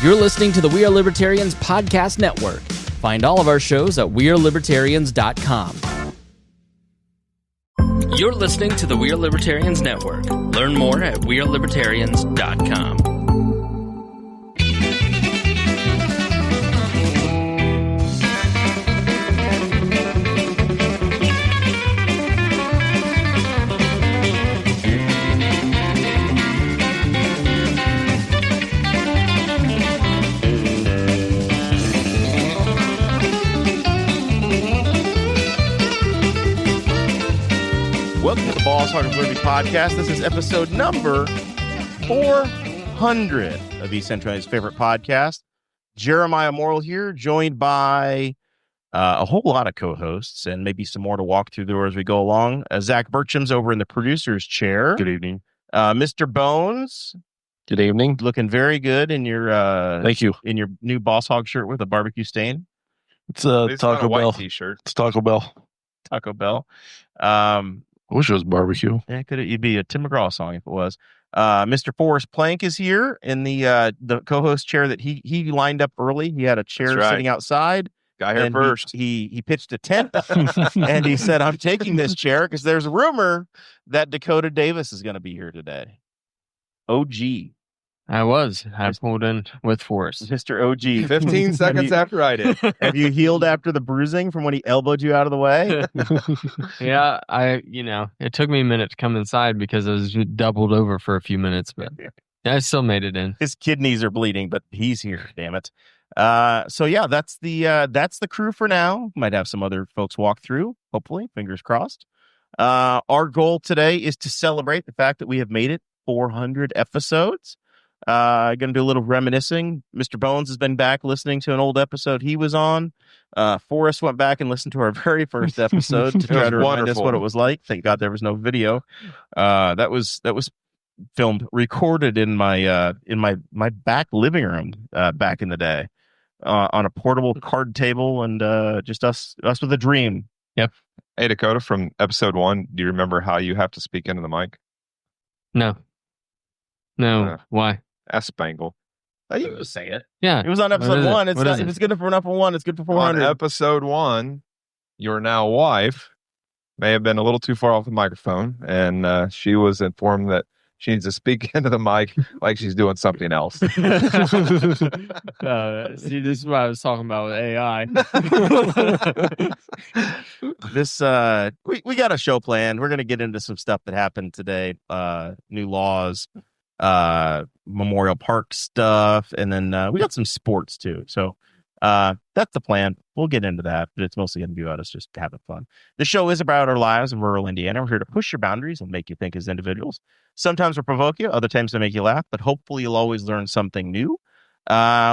You're listening to the We Are Libertarians Podcast Network. Find all of our shows at wearelibertarians.com. You're listening to the We Are Libertarians Network. Learn more at wearelibertarians.com. Welcome to the Boss Hog of Liberty podcast. This is episode number 400 of East Central's favorite podcast. Danny Morrell here, joined by a whole lot of co-hosts and maybe some more to walk through the door as we go along. Zach Burcham's over in the producer's chair. Good evening. Mr. Bones. Good evening. Looking very good in your thank you in your new Boss Hog shirt with a barbecue stain. It's a Taco Bell t-shirt. It's Taco Bell. Taco Bell. I wish it was barbecue. Yeah, you'd be a Tim McGraw song if it was. Mr. Forrest Plank is here in the co-host chair that he lined up early. He had a chair sitting outside. Got here first. He pitched a tent and he said, "I'm taking this chair because there's a rumor that Dakota Davis is going to be here today." OG. I pulled in with Forrest. Mr. OG. 15 seconds after I did. Have you healed after the bruising from when he elbowed you out of the way? Yeah, it took me a minute to come inside because I was doubled over for a few minutes, but I still made it in. His kidneys are bleeding, but he's here, damn it. So yeah, that's the crew for now. Might have some other folks walk through, hopefully, fingers crossed. Our goal today is to celebrate the fact that we have made it 400 episodes. Going to do a little reminiscing. Mr. Bones has been back listening to an old episode he was on. Forrest went back and listened to our very first episode to try to remind us what it was like. Thank God there was no video. That was recorded in my back living room back in the day on a portable card table and just us with a dream. Yep. Hey, Dakota, from episode 1, do you remember how you have to speak into the mic? No. Why? Ask Spangle. You can just say it. Yeah. It was on episode 1. If it's good for enough for 1, it's good for 400. On episode 1, your now wife may have been a little too far off the microphone, and she was informed that she needs to speak into the mic like she's doing something else. See, this is what I was talking about with AI. We got a show planned. We're going to get into some stuff that happened today. New laws, Memorial Park stuff, and then we got some sports too. So that's the plan. We'll get into that, but it's mostly going to be about us just having fun. The show is about our lives in rural Indiana. We're here to push your boundaries and make you think as individuals. Sometimes we'll provoke you, other times we'll make you laugh, but hopefully you'll always learn something new.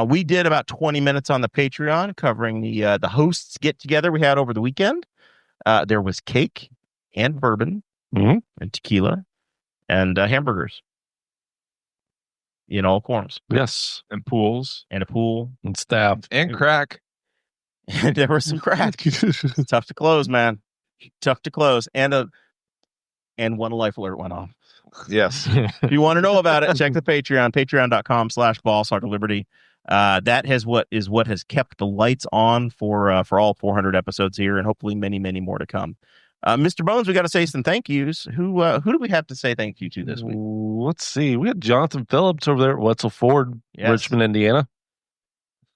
We did about 20 minutes on the Patreon covering the hosts get together we had over the weekend. There was cake and bourbon and tequila and hamburgers in all forms. Yes. And pools. And a pool. And staff. And crack. And there was some crack. Tough to close, man. Tough to close. And one life alert went off. Yes. If you want to know about it, check the Patreon, patreon.com/Boss Hog of Liberty. That has what has kept the lights on for all 400 episodes here, and hopefully many, many more to come. Mr. Bones, we got to say some thank yous. Who do we have to say thank you to this week? Let's see. We had Jonathan Phillips over there at Wetzel Ford, Richmond, Indiana.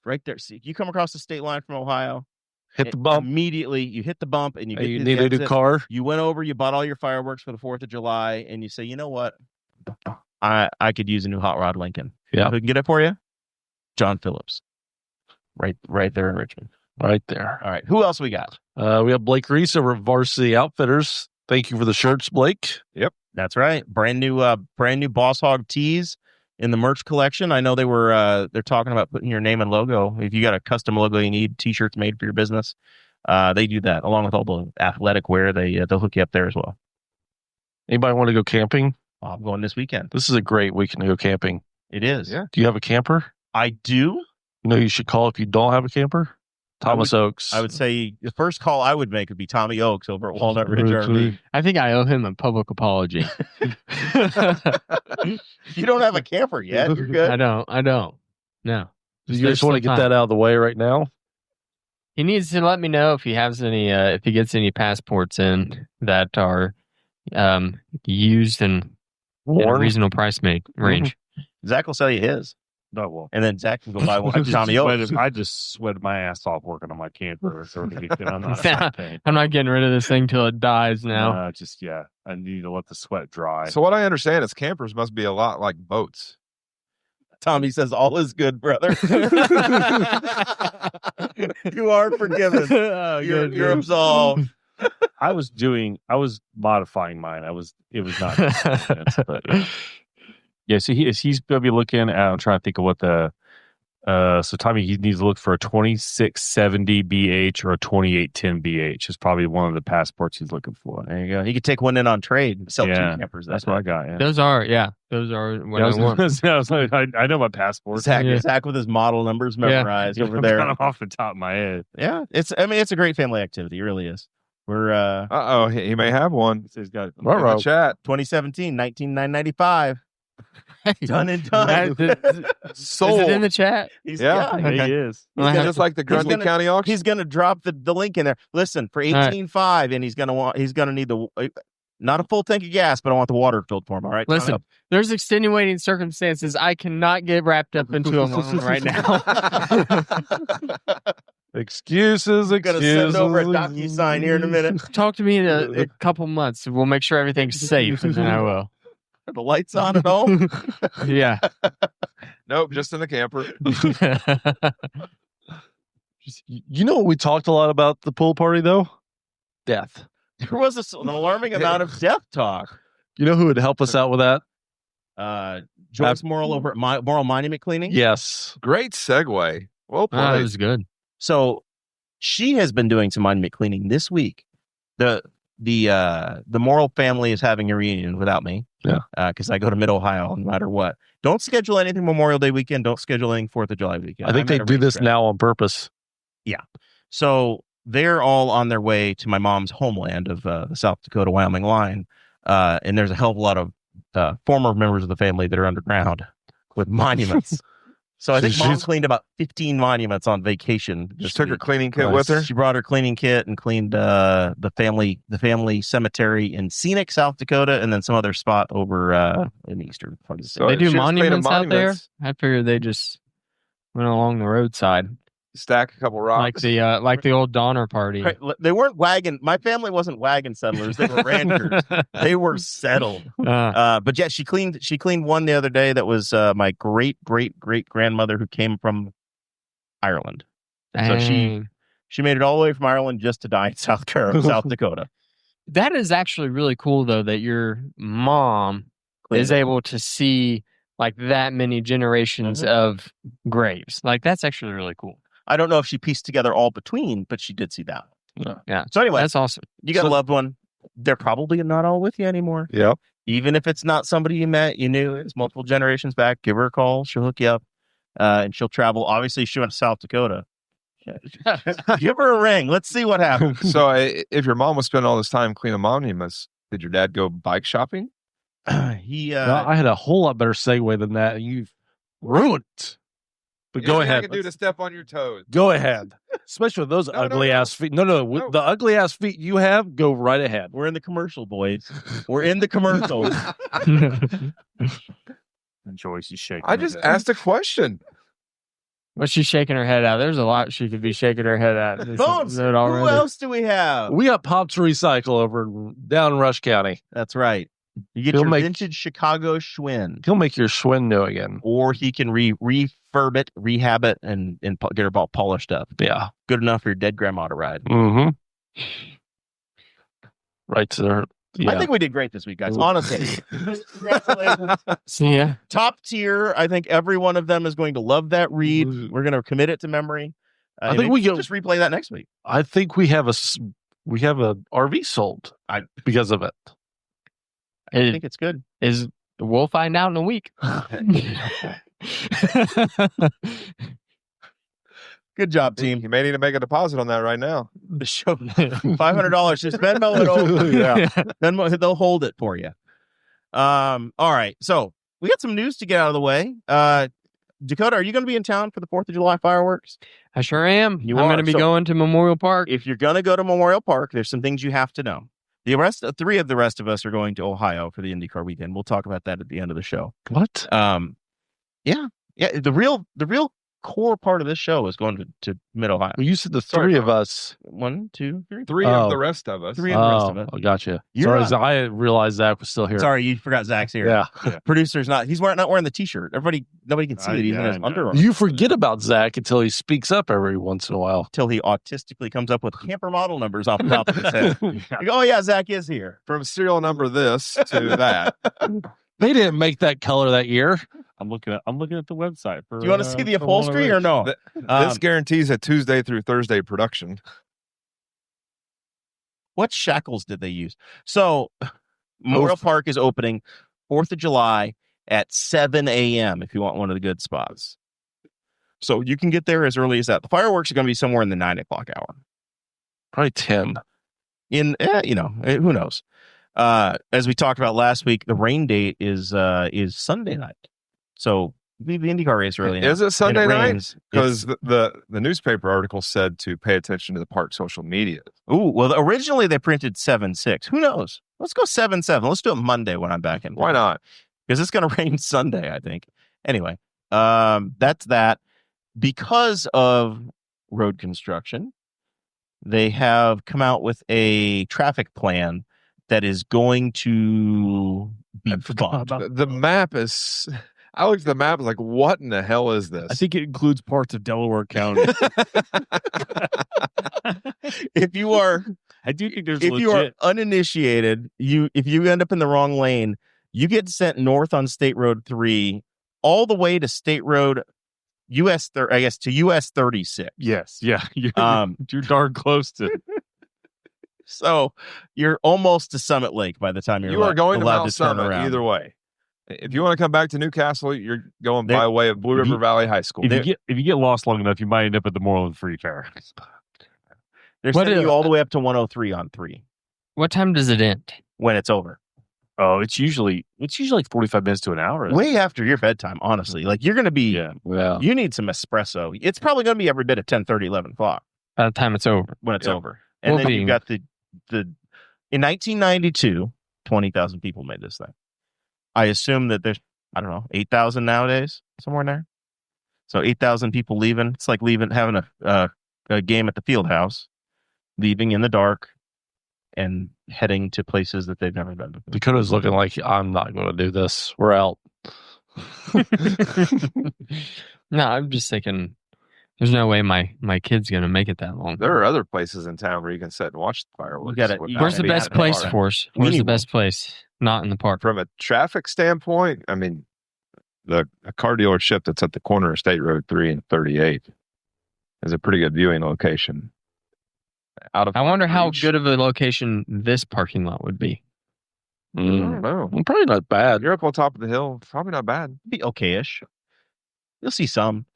Right there. See, you come across the state line from Ohio. Hit the bump. Immediately, you hit the bump and you get you need a new car. You went over, you bought all your fireworks for the 4th of July, and you say, you know what? I could use a new hot rod Lincoln. Yeah. Who can get it for you? John Phillips. Right there in Richmond. Right there. All right. Who else we got? We have Blake Reese over at Varsity Outfitters. Thank you for the shirts, Blake. Yep. That's right. Brand new Boss Hog tees in the merch collection. I know they're talking about putting your name and logo. If you got a custom logo you need, t-shirts made for your business, they do that along with all the athletic wear. They'll hook you up there as well. Anybody want to go camping? I'm going this weekend. This is a great weekend to go camping. It is. Yeah. Do you have a camper? I do. You know, you should call if you don't have a camper. Thomas Oaks. I would say the first call I would make would be Tommy Oaks over at Walnut Ridge RV. I think I owe him a public apology. You don't have a camper yet. You're good. I don't. No. You just want to get that out of the way right now? He needs to let me know if he has any, if he gets any passports in that are used in a reasonable price range. Zach will sell you his. No, well, And then Zach can go buy one from Tommy Oaks. I just sweated my ass off working on my camper. So I'm not I'm not getting rid of this thing till it dies now. I need to let the sweat dry. So what I understand is campers must be a lot like boats. Tommy says all is good, brother. You are forgiven. You're absolved. I was modifying mine. It was not. But, yeah. So he's going to be looking at. I'm trying to think of what the. So Tommy, he needs to look for a 2670 BH or a 2810 BH. Is probably one of the passports he's looking for. There you go. He could take one in on trade and sell 2 campers. That's what I got. Yeah. Those are what I want. I know my passport. Zach with his model numbers memorized over there. Kind of off the top of my head. Yeah, it's a great family activity. It really is. We're he may have one. He's got in the chat. 2017, 1995. Done and done. Sold. Is it in the chat? He is. He's just like the Grundy County auction. He's going to drop the link in there. Listen, for 18.5, and he's going to need not a full tank of gas, but I want the water filled for him. All right. Listen, there's extenuating circumstances. I cannot get wrapped up into them right now. Excuses. Going to send over a DocuSign here in a minute. Talk to me in a couple months. We'll make sure everything's safe, and then I will. Are the lights on at home? Yeah. Nope, just in the camper. You know what we talked a lot about the pool party, though? Death. There was an alarming amount of death talk. You know who would help us out with that? Joyce Morrell over at Morrell Monument Cleaning. Yes. Great segue. Well played. That was good. So she has been doing some monument cleaning this week. The Morrell family is having a reunion without me. Yeah. Because I go to Mid-Ohio no matter what. Don't schedule anything Memorial Day weekend. Don't schedule anything 4th of July weekend. I think they do this now on purpose. Yeah. So they're all on their way to my mom's homeland of the South Dakota, Wyoming line. And there's a hell of a lot of former members of the family that are underground with monuments. So I think Mom cleaned about 15 monuments on vacation. She took her cleaning kit with her. She brought her cleaning kit and cleaned the family cemetery in scenic South Dakota, and then some other spot over in the eastern part of the state. So they do monuments out there. I figured they just went along the roadside. Stack a couple rocks, like the old Donner Party. Right. They weren't wagon. My family wasn't wagon settlers. They were ranchers. They were settled. But yeah, she cleaned one the other day that was my great grandmother who came from Ireland. Dang. So she made it all the way from Ireland just to die in South Dakota. That is actually really cool, though, that your mom is able to see like that many generations of graves. Like that's actually really cool. I don't know if she pieced together all between, but she did see that. Yeah. So anyway, that's awesome. You got a loved one. They're probably not all with you anymore. Yep. Even if it's not somebody you met, you knew, it's multiple generations back, give her a call. She'll hook you up. And she'll travel. Obviously, she went to South Dakota. Give her a ring. Let's see what happens. So if your mom was spending all this time cleaning monuments, did your dad go bike shopping? I had a whole lot better segue than that. You've ruined it. But go ahead. I can do to step on your toes. Go ahead. Especially with those ugly ass feet. No. With the ugly ass feet you have, go right ahead. We're in the commercial, boys. We're in the commercial. And Joyce is shaking. I just asked a question. What's she shaking her head at? There's a lot she could be shaking her head at. Bones, who else do we have? We got Pop to Recycle over down in Rush County. That's right. You get your vintage Chicago Schwinn. He'll make your Schwinn new again. Or he can refurb it, rehab it, and get it all polished up. Yeah. Good enough for your dead grandma to ride. Mm-hmm. Right there. Yeah. I think we did great this week, guys. Honestly. Congratulations. Yeah. Top tier. I think every one of them is going to love that read. We're going to commit it to memory. I think we just replay that next week. I think we have a RV sold because of it. I think it's good. We'll find out in a week. Good job, team. You may need to make a deposit on that right now. The show, $500. Just Venmo it over. Yeah. Venmo, they'll hold it for you. All right. So we got some news to get out of the way. Dakota, are you going to be in town for the 4th of July fireworks? I sure am. I'm are. going to be going to Memorial Park. If you're going to go to Memorial Park, there's some things you have to know. Three of the rest of us are going to Ohio for the IndyCar weekend. We'll talk about that at the end of the show. What? Yeah. The real core part of this show is going to Mid-Ohio. Well, you said the three of us. 1, 2, 3. Three of the rest of us. Three of the rest of us. Oh, gotcha. You're Sorry, I realized Zach was still here. Sorry, you forgot Zach's here. Yeah. Producer's not. He's not wearing the T-shirt. Nobody can see it. Even his underarm. You forget about Zach until he speaks up every once in a while. Until he autistically comes up with camper model numbers off the top of his head. Like, oh yeah, Zach is here. From serial number this to that. They didn't make that color that year. I'm looking at the website. Do you want to see the upholstery or no? This guarantees a Tuesday through Thursday production. What shackles did they use? So Memorial Park is opening 4th of July at 7 a.m. if you want one of the good spots. So you can get there as early as that. The fireworks are going to be somewhere in the 9 o'clock hour. Probably 10. Who knows? As we talked about last week, the rain date is Sunday night. So leave the IndyCar race early. Is it Sunday night? Because the newspaper article said to pay attention to the park social media. Ooh, well, originally they printed 7-6. Who knows? Let's go 7-7. Let's do it Monday when I'm back in. Why not? Because it's going to rain Sunday, I think. Anyway, that's that. Because of road construction, they have come out with a traffic plan that is going to be fun. The map is... I looked at the map, I was like, what in the hell is this? I think it includes parts of Delaware County. If you are uninitiated, if you end up in the wrong lane, you get sent north on State Road 3 all the way to State Road to US 36. Yes, yeah. You're darn close to. So you're almost to Summit Lake by the time you are going to allowed Mount to turn Summit around. either way. If you want to come back to Newcastle, you're going by way of Blue River Valley High School. If you get lost long enough, you might end up at the Moreland Free Fair. They're sending you all the way up to 103 on 3. What time does it end? When it's over. Oh, it's usually like 45 minutes to an hour. Way after your bedtime, honestly. Like you're going to be, you need some espresso. It's probably going to be every bit of 10:30, 11 o'clock. By the time it's over. When it's over. And then you've got the in 1992, 20,000 people made this thing. I assume that there's, 8,000 nowadays, somewhere in there. So 8,000 people leaving. It's like having a game at the field house, leaving in the dark and heading to places that they've never been before. Dakota's looking like, I'm not going to do this. We're out. No, I'm just thinking, there's no way my kid's going to make it that long. There are other places in town where you can sit and watch the fireworks. Where's the best place for us? Where's the best place? Not in the park. From a traffic standpoint, I mean, a car dealership that's at the corner of State Road 3 and 38 is a pretty good viewing location. I wonder how good of a location this parking lot would be. I don't know. Probably not bad. You're up on top of the hill. Probably not bad. Be okay-ish. You'll see some.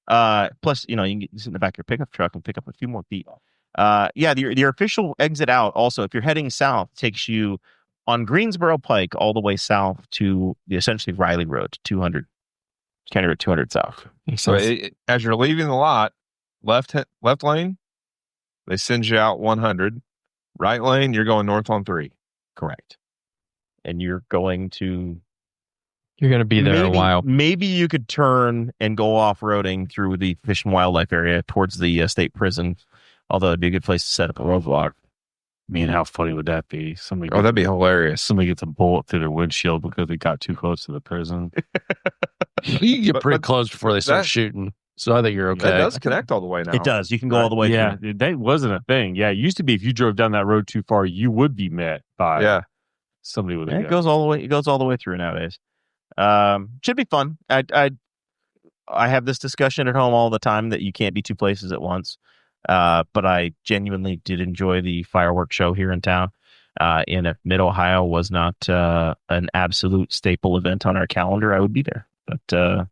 Plus, you can sit in the back of your pickup truck and pick up a few more feet. The official exit out also, if you're heading south, takes you on Greensboro Pike all the way south to essentially Riley Road, 200, County Road 200 south. So as you're leaving the lot, left lane, they send you out 100. Right lane, you're going north on 3. Correct. And you're going to be there a while. Maybe you could turn and go off-roading through the Fish and Wildlife area towards the state prison, although it'd be a good place to set up a roadblock. Man, how funny would that be? That'd be hilarious. Somebody gets a bullet through their windshield because they got too close to the prison. You get pretty close before they start shooting. So I think you're okay. That does connect all the way now. It does. You can go all the way through. through. That wasn't a thing. Yeah, it used to be if you drove down that road too far, you would be met by somebody with a gun. It goes all the way. It goes all the way through nowadays. Should be fun. I have this discussion at home all the time that you can't be two places at once. But I genuinely did enjoy the fireworks show here in town. And if Mid-Ohio was not an absolute staple event on our calendar, I would be there. But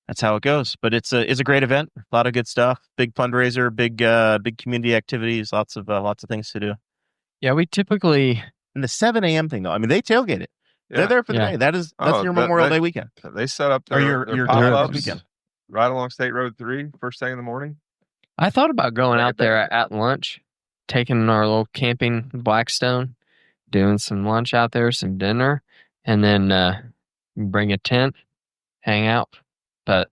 that's how it goes. But it's a great event. A lot of good stuff. Big fundraiser. Big community activities. Lots of things to do. Yeah, we typically. And the 7 a.m. thing, though. I mean, they tailgate it. They're there for the day. That's your Memorial Day weekend. They set up Or your pop-ups weekend. right along State Road 3, first thing in the morning. I thought about going out there at lunch, taking our little camping Blackstone, doing some lunch out there, some dinner, and then bring a tent, hang out. But,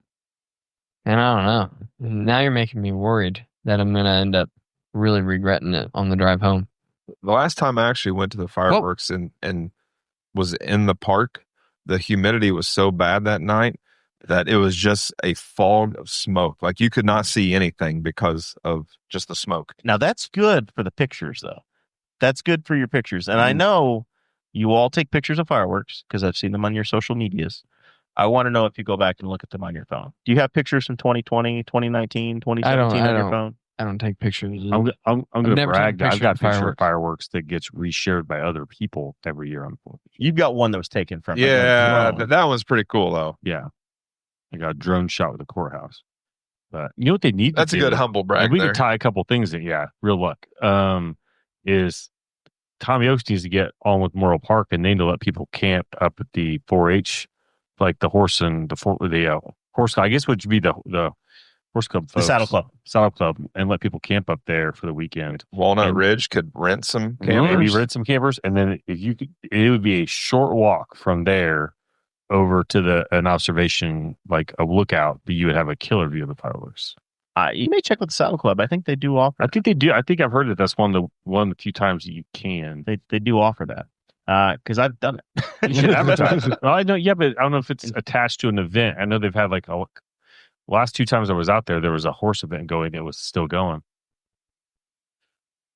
and I don't know. Now you're making me worried that I'm going to end up really regretting it on the drive home. The last time I actually went to the fireworks and was in the park, the humidity was so bad that night that it was just a fog of smoke. Like you could not see anything because of just the smoke. Now that's good for the pictures, though. That's good for your pictures. And I know you all take pictures of fireworks because I've seen them on your social medias. I want to know if you go back and look at them on your phone. Do you have pictures from 2020, 2019, 2017 on your phone? I don't take pictures. I'm going to brag that I've got a picture of fireworks. fireworks that gets reshared by other people every year. You've got one that was taken from. Yeah, that one's pretty cool, though. Yeah. I got a drone shot with the courthouse. But you know what they need That's to a do? good humble brag. And we there. can tie a couple things in. Yeah, real luck. Is Tommy Oaks needs to get on with Morrell Park and they need to let people camp up at the 4-H, like the horse and the horse. I guess would be the horse club, folks, the saddle club, and let people camp up there for the weekend. Walnut Ridge could rent some campers. Maybe rent some campers, and then it would be a short walk from there over to an observation, like a lookout, but you would have a killer view of the fireworks. You may check with the Saddle Club. I think they do offer. I think they do. I think I've heard that that's one of the few times that you can. They do offer that. Because I've done it. You should advertise. Well, I know. Yeah, but I don't know if it's attached to an event. I know they've had like last 2 times I was out there was a horse event going. It was still going.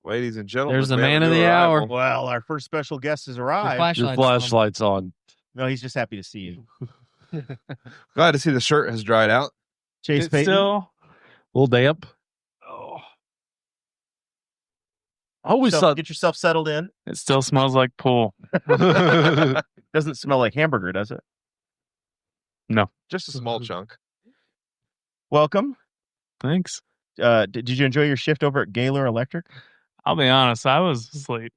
Ladies and gentlemen, there's the man of the hour. Well, our first special guest has arrived. Your flashlight's on. No, he's just happy to see you. Glad to see the shirt has dried out. Chase Peyton. Still a little damp. Oh, I always thought Get yourself settled in. It still smells like pool. Doesn't smell like hamburger, does it? No. Just a small chunk. Welcome. Thanks. Did you enjoy your shift over at Gaylor Electric? I'll be honest, I was asleep.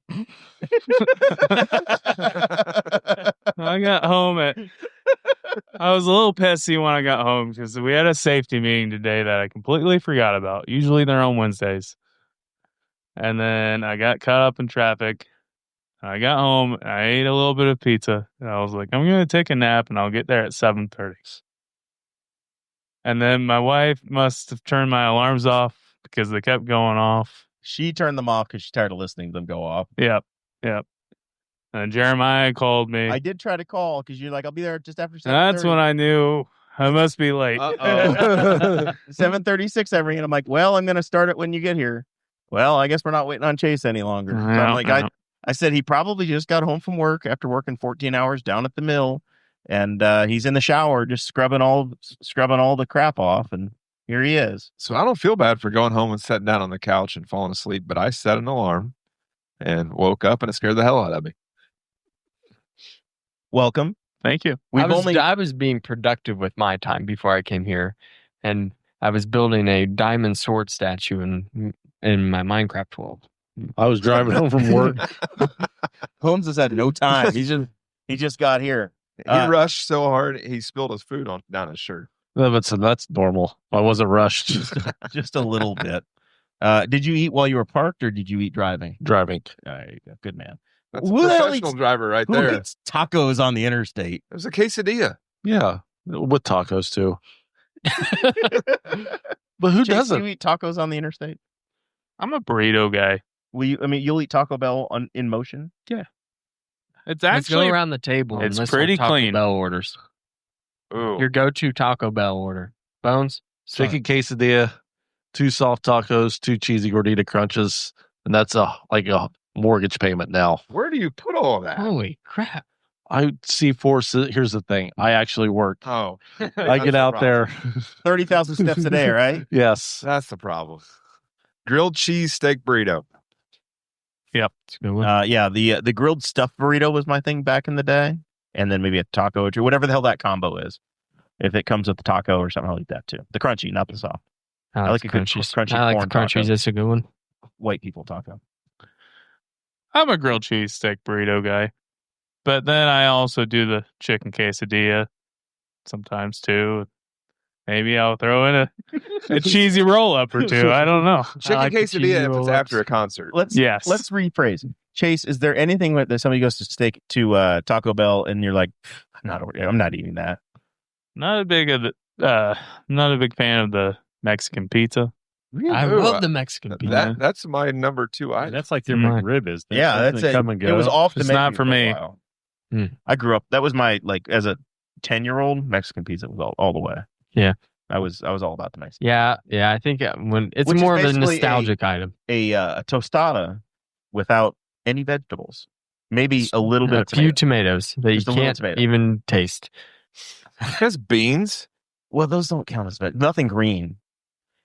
I got home I was a little pissy when I got home because we had a safety meeting today that I completely forgot about. Usually they're on Wednesdays. And then I got caught up in traffic. I got home, I ate a little bit of pizza, and I was like, I'm going to take a nap and I'll get there at 7:30. And then my wife must have turned my alarms off because they kept going off. She turned them off because she's tired of listening to them go off. Yep. And Jeremiah called me. I did try to call because you're like, I'll be there just after 7:30. That's when I knew I must be late. 7:36 every, and I'm like, well, I'm going to start it when you get here. Well, I guess we're not waiting on Chase any longer. So I'm like, I said he probably just got home from work after working 14 hours down at the mill, and he's in the shower just scrubbing all the crap off, and here he is. So I don't feel bad for going home and sitting down on the couch and falling asleep, but I set an alarm and woke up and it scared the hell out of me. Welcome. Thank you. I was being productive with my time before I came here, and I was building a diamond sword statue in my Minecraft world. I was driving home from work. Holmes has had no time. He just got here. He rushed so hard he spilled his food down his shirt. That's normal. I wasn't rushed. Just a little bit. Did you eat while you were parked, or did you eat driving? Driving. Good man. That's a professional driver right there. Who eats tacos on the interstate? It was a quesadilla. Yeah, with tacos too. But who Chase, doesn't? do you eat tacos on the interstate? I'm a burrito guy. You'll eat Taco Bell in motion? Yeah. Let's go around the table. It's and list pretty our Taco clean. Bell orders. Ooh. Your go-to Taco Bell order. Bones? Chicken quesadilla, 2 soft tacos, 2 cheesy gordita crunches, and that's like a mortgage payment now. Where do you put all of that? Holy crap. I see here's the thing. I actually work. Oh. I get out there. 30,000 steps a day, right? Yes. That's the problem. Grilled cheese steak burrito. Yep. It's a good one. Yeah, the grilled stuffed burrito was my thing back in the day. And then maybe a taco or two, whatever the hell that combo is. If it comes with the taco or something, I'll eat that too. The crunchy, not the soft. I like a good crunchy I like corn the crunchies. taco. That's a good one. White people taco. I'm a grilled cheese steak burrito guy. But then I also do the chicken quesadilla sometimes too. Maybe I'll throw in a cheesy roll up or two. I don't know. Chicken like the cheesy quesadilla if it's roll-ups. after a concert. Let's rephrase. Chase, is there anything that somebody goes to Taco Bell and you're like, I'm not eating that? Not a big fan of the Mexican pizza. I Ooh, love the Mexican pizza. That's my number 2 item. That's like their Right. McRib is. That's it. Come and go. It was off the It's menu not for a me. while. Hmm. I grew up. That was my as a 10-year-old, Mexican pizza was all the way. Yeah. I was all about the Mexican. Yeah. I think when it's Which is more of a basically nostalgic item. A tostada without any vegetables, maybe a little bit of A few tomato. tomatoes that Just a you little can't tomato. even taste. It has beans. Well, those don't count as nothing green.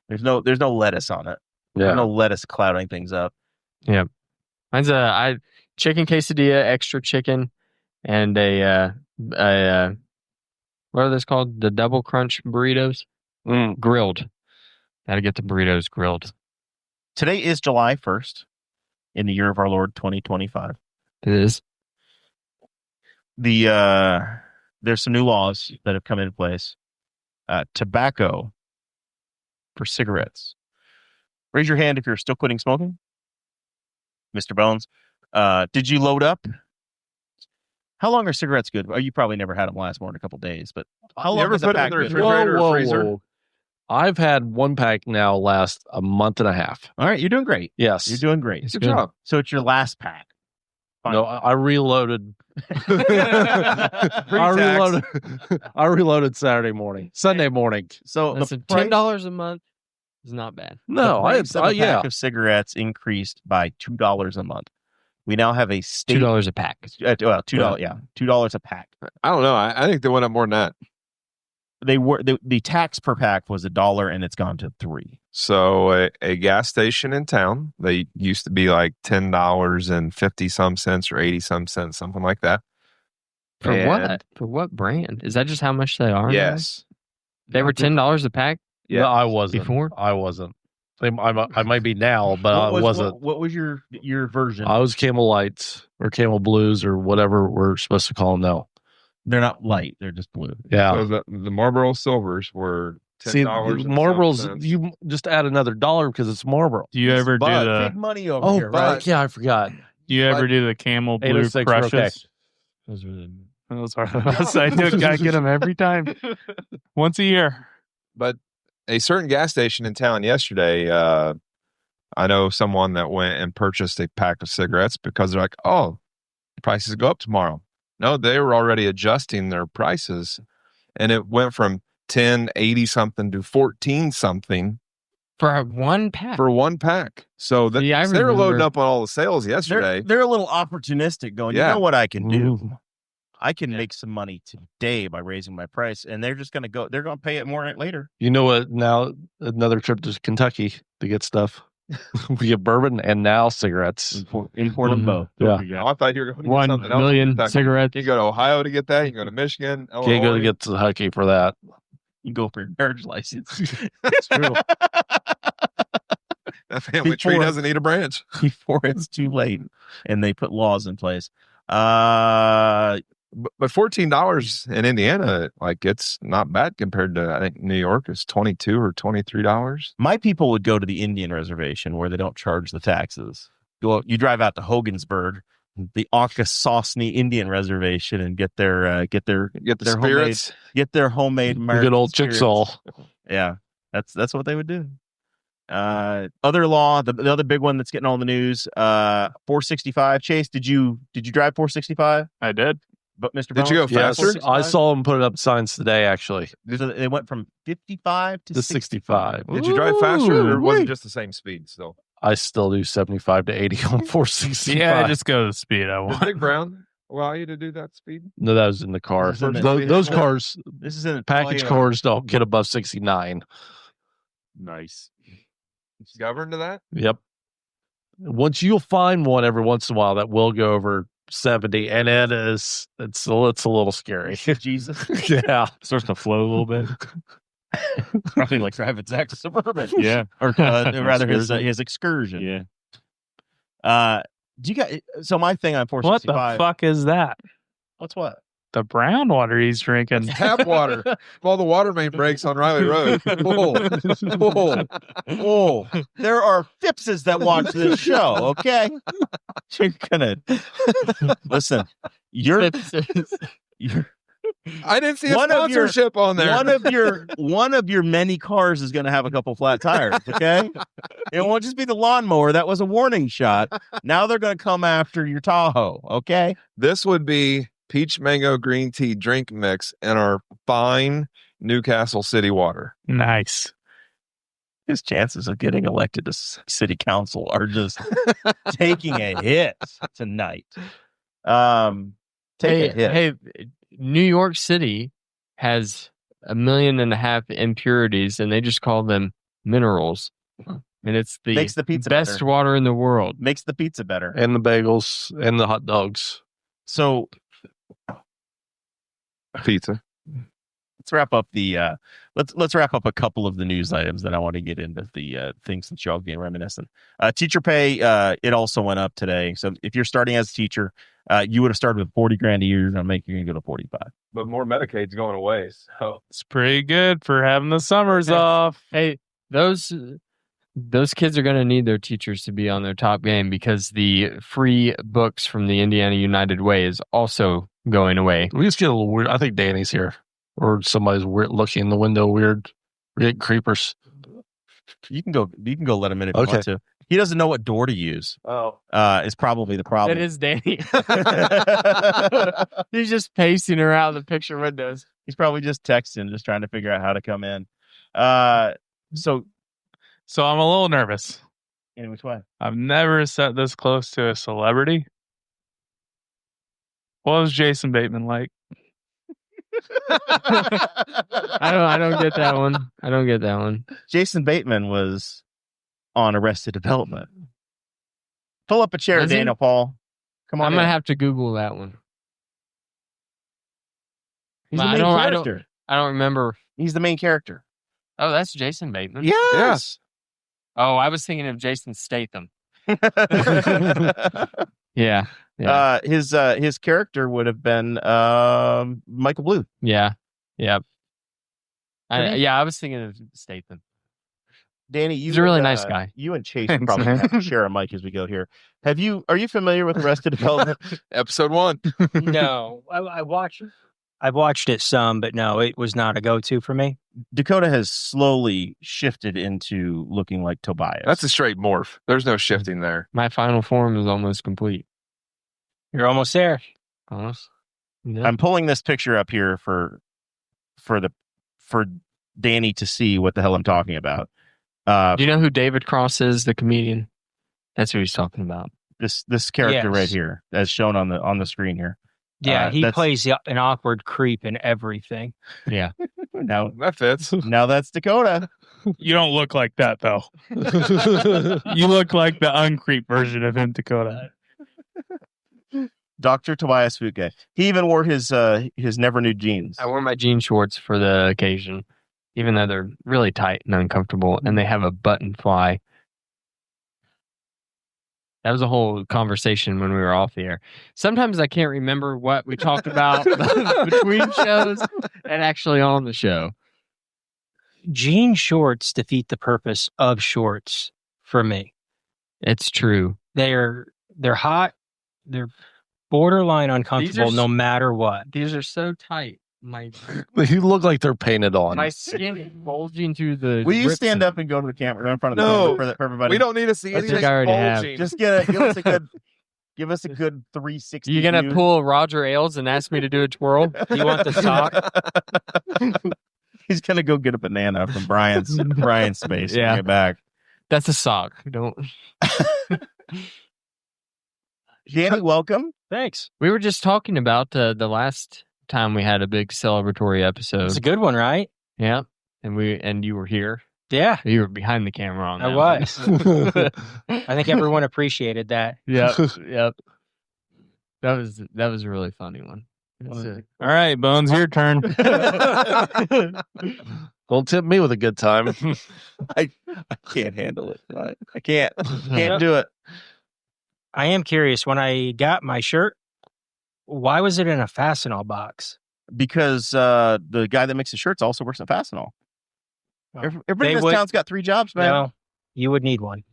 There's no lettuce on it. There's no lettuce clouding things up. Mine's a chicken quesadilla, extra chicken, and a what are those called? The double crunch burritos, grilled. Got to get the burritos grilled. Today is July 1st in the year of our Lord 2025. It is. There's some new laws that have come into place. Tobacco for cigarettes. Raise your hand if you're still quitting smoking. Mr. Bones, did you load up? How long are cigarettes good? Oh, you probably never had them last more than a couple days, but how You long ever is a put it in pack the good? refrigerator or freezer? I've had one pack now last a month and a half. All right, you're doing great. Yes. You're doing great. Good job. So it's your last pack. Fine. No, I reloaded. Pre-tax. I reloaded Saturday morning, Sunday morning. So Listen, the price, $10 a month is not bad. No, the price of a pack of cigarettes increased by $2 a month. We now have a state $2 a pack. $2. Yeah, $2 a pack. I don't know. I think they went up more than that. The tax per pack was $1, and it's gone to $3. So a gas station in town, they used to be like $10.50 some cents or 80 some cents, something like that. For And- what? For what brand? Is that just how much they are? now? Yes. They were $10 a pack Yeah. No, I wasn't. before? I wasn't. I might be now, but I wasn't. What was your version? I was Camel Lights or Camel Blues or whatever we're supposed to call them now. They're not light; they're just blue. Yeah. So the Marlboro Silvers were See, $10. Marlboro's, you just add another $1 because it's Marlboro. Do you ever do but- Big money over Oh, here, but right? yeah, I forgot. Do you ever But- do the Camel Blue 806 were okay. crushes? Those are the best. I do. Gotta get them every time. Once a year. But a certain gas station in town yesterday, I know someone that went and purchased a pack of cigarettes because they're like, oh, prices go up tomorrow. No, they were already adjusting their prices, and it went from 10.80 something to 14 something for one pack. for one pack. So Yeah, I they were loading remember. up on all the sales yesterday. They're a little opportunistic, going. Yeah. You know what I can do? Mm. I can make some money today by raising my price, and they're just going to go. They're going to pay it more later. You know what? Now another trip to Kentucky to get stuff. We get bourbon and now cigarettes. Import them both. Yeah. Oh, I thought you were going to get 1 something else. million You cigarettes. can go to Ohio to get that. You can go to Michigan. Can't go to get to Kentucky for that. You go for your marriage license. That's true. That family tree Before- doesn't need a branch. Before it's too late, and they put laws in place. Uh, But $14 in Indiana, like it's not bad compared to I think New York is $22 or $23. my people would go to the Indian reservation where they don't charge the taxes. You drive out to Hogansburg, the Akwesasne Indian reservation, and get their Get the They're spirits. homemade Good American old spirits. Chickasaw. Yeah, that's what they would do. Other law, the other big one that's getting all the news. 465. Chase, did you drive 465? I did. But Mr. Did you go Bones, yeah, Yes, faster? I saw them put up signs today. Actually, So they went from 55 to the 65. 65. Did you drive faster or was Ooh-wee. it just the same speed still? I still do 75 to 80 on 465. Yeah, just go to the speed I Did want. Big Brown allow you to do that speed? No, that was in the car. This is in the- Those cars, This is in package cars, don't get above 69. Nice. Governed to that? Yep. Once you'll find one every once in a while that will go over 70, and it's a little scary. Jesus. Yeah. Starts to flow a little bit. Probably like driving Zach Suburban. Yeah. Or rather his excursion. Yeah. Do you got so my thing on What 465? the fuck is that? What's what? The brown water he's drinking. Tap water. All the water main breaks on Riley Road. Oh, there are Phippses that watch this show, okay? You're gonna listen. You're I didn't see a One of your- sponsorship on there. one of your many cars is going to have a couple flat tires. Okay, it won't just be the lawnmower. That was a warning shot. Now they're going to come after your Tahoe. Okay, This would be peach mango green tea drink mix in our fine Newcastle City water. Nice. his chances of getting elected to city council are just taking a hit tonight. Take a hit. Hey, New York City has 1.5 million impurities, and they just call them minerals. And it's the Makes the pizza best better. water in the world. Makes the pizza better. And the bagels and the hot dogs. So Pizza. let's wrap up the let's wrap up a couple of the news items that I want to get into the things that y'all being reminiscent. Teacher pay it also went up today. So if you're starting as a teacher, you would have started with $40,000 a year. You're gonna go to 45. But more Medicaid's going away. So It's pretty good for having the summers off. Hey, those kids are going to need their teachers to be on their top game, because the free books from the Indiana United Way is also going away. We just get a little weird. I think Danny's here. Or somebody's weird looking in the window weird. We're getting creepers. You can go let him in if you Okay. want to. He doesn't know what door to use. Oh. Is probably the problem. That is Danny. He's just pacing around the picture windows. He's probably just texting, just trying to figure out how to come in. So So I'm a little nervous. in which way? I've never sat this close to a celebrity. What was Jason Bateman like? I don't get that one. I don't get that one. Jason Bateman was on Arrested Development. Pull up a chair, Was he? Daniel Paul. Come on. I'm in. gonna have to Google that one. He's the I main don't- I character. I don't remember. He's the main character. Oh, that's Jason Bateman. Yes. Oh, I was thinking of Jason Statham. Yeah. Yeah. His character would have been Michael Bluth. Yeah. Yeah. Did he? I was thinking of Statham. Danny, you He's a really and, nice guy. You and Chase Thanks, probably man. have to share a mic as we go here. Are you familiar with Arrested Development? episode 1. No, I've watched it some, but no, it was not a go-to for me. Dakota has slowly shifted into looking like Tobias. That's a straight morph. There's no shifting there. My final form is almost complete. You're almost there. Almost. Yeah. I'm pulling this picture up here for Danny to see what the hell I'm talking about. Do you know who David Cross is, the comedian? That's who he's talking about. This character Yes. right here, as shown on the screen here. Yeah, he that's- plays an awkward creep in everything. Yeah. Now That fits. that's Dakota. You don't look like that, though. You look like the uncreep version of him, Dakota. Dr. Tobias Fuke. He even wore his never nude jeans. I wore my jean shorts for the occasion, even though they're really tight and uncomfortable, and they have a button fly. That was a whole conversation when we were off the air. Sometimes I can't remember what we talked about between shows and actually on the show. Jean shorts defeat the purpose of shorts for me. It's true. They're hot. They're borderline uncomfortable no matter what. These are so tight. My You look like they're painted on. my skin is bulging through the. Will you rips stand in- up and go to the camera in front of the No. camera for everybody? We don't need to see I anything think I already have. bulging. Just give us a good 360. You gonna view. pull Roger Ailes and ask me to do a twirl? Do you want the sock? He's gonna go get a banana from Brian's space. And Yeah. bring it back. That's a sock. Don't. Danny, welcome. Thanks. We were just talking about the last time we had a big celebratory episode. It's a good one, right? Yeah, and you were here. Yeah, You were behind the camera on that. I one. was. I think everyone appreciated that. Yep. Yep. That was a really funny one. All right, Bones, your turn. Don't tempt me with a good time. I can't handle it. I can't do it. I am curious. When I got my shirt, Why was it in a Fastenal box? Because the guy that makes the shirts also works at Fastenal. Everybody in this town's got 3 jobs, man. No, you would need one.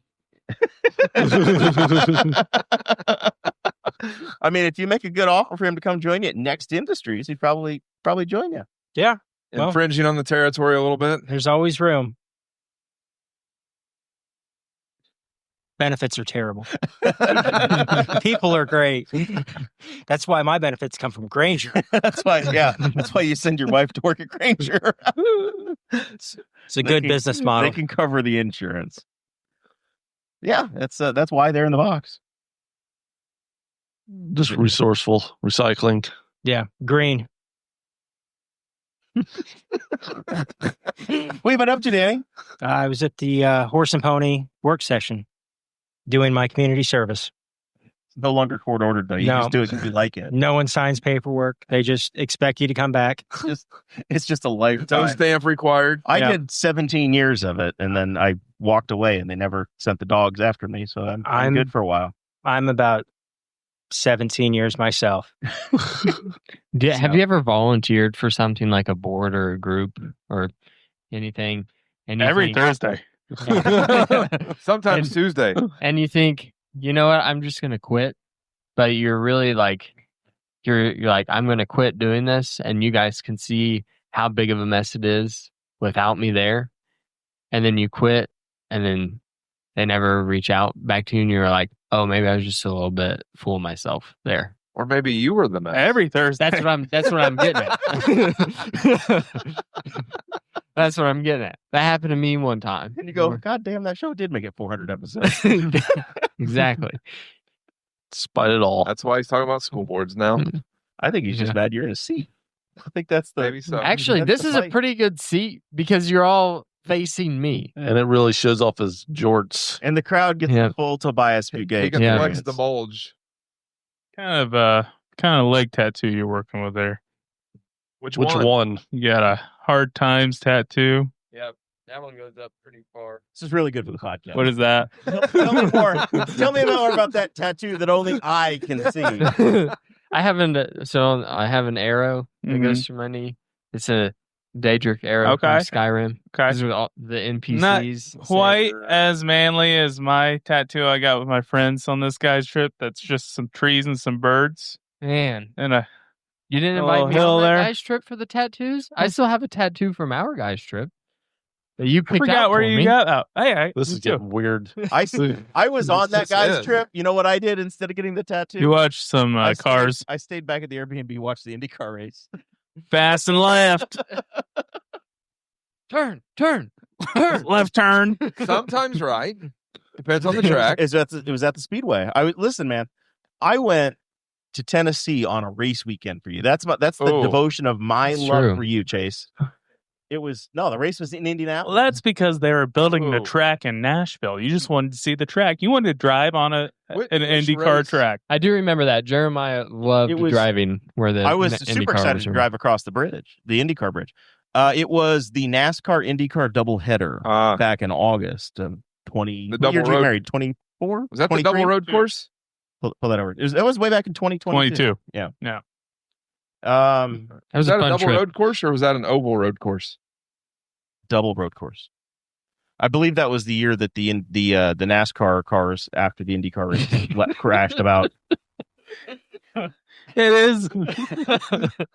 I mean, if you make a good offer for him to come join you at Next Industries, he'd probably join you. Yeah. Well, Infringing on the territory a little bit. there's always room. Benefits are terrible. People are great. That's why my benefits come from Granger. That's why you send your wife to work at Granger. It's a good business model. They can cover the insurance. Yeah, that's why they're in the box. Just resourceful recycling. Yeah, green. What have you been up to, Danny? I was at the horse and pony work session doing my community service. No longer court ordered, though. You just do it because you like it. No one signs paperwork. They just expect you to come back. It's just a lifetime. No stamp required. I did 17 years of it, and then I walked away, and they never sent the dogs after me, so I'm good for a while. I'm about 17 years myself. Have you ever volunteered for something like a board or a group or anything? And Every Thursday. Sometimes Tuesday. And you think, you know what, I'm just going to quit. But you're really like, you're like, I'm going to quit doing this. And you guys can see how big of a mess it is without me there. And then you quit, and then they never reach out back to you. And you're like, oh, maybe I was just a little bit full of myself there. Or maybe you were the mess. Every Thursday. That's what I'm getting at. That's what I'm getting at. That happened to me one time. And you go, God damn, that show did make it 400 episodes. Exactly. Despite it all. That's why he's talking about school boards now. I think he's just mad you're in a seat. I think that's the... Maybe so. Actually, this is a pretty good seat because you're all facing me. And it really shows off his jorts. And the crowd gets the full Tobias Fugate. He can flex the bulge. Kind of leg tattoo you're working with there. Which one? You got a Hard Times tattoo. Yep. That one goes up pretty far. This is really good for the podcast. What is that? Tell me more. Tell me more about that tattoo that only I can see. I have an arrow that goes through my knee. It's a Daedric arrow from Skyrim. Okay. These are all the NPCs. Not quite as manly as my tattoo I got with my friends on this guy's trip. That's just some trees and some birds. Man. And you didn't invite me on that guy's trip for the tattoos? I still have a tattoo from our guy's trip that you picked out where for you me. got out. Hey, this is getting weird. I was on that guy's trip. You know what I did instead of getting the tattoo? You watched some cars. I stayed back at the Airbnb, watched the IndyCar race. Fast and left. Turn. Left turn. Sometimes right. Depends on the track. It was at the Speedway. Listen, man. I went to Tennessee on a race weekend for you. That's the devotion of my love for you, Chase. The race was in Indianapolis. Well, that's because they were building the track in Nashville. You just wanted to see the track. You wanted to drive on an IndyCar track. I do remember that. Jeremiah loved driving where the I was IndyCar super excited to drive across the bridge, the IndyCar bridge. It was the NASCAR IndyCar doubleheader back in August of 20. The what year double did you road. married? 24? Was that the double road course? Pull that over. It was way back in 2022. 22. Yeah. Was that a double road course or was that an oval road course? Double road course. I believe that was the year that the NASCAR cars after the IndyCar race crashed about. It is.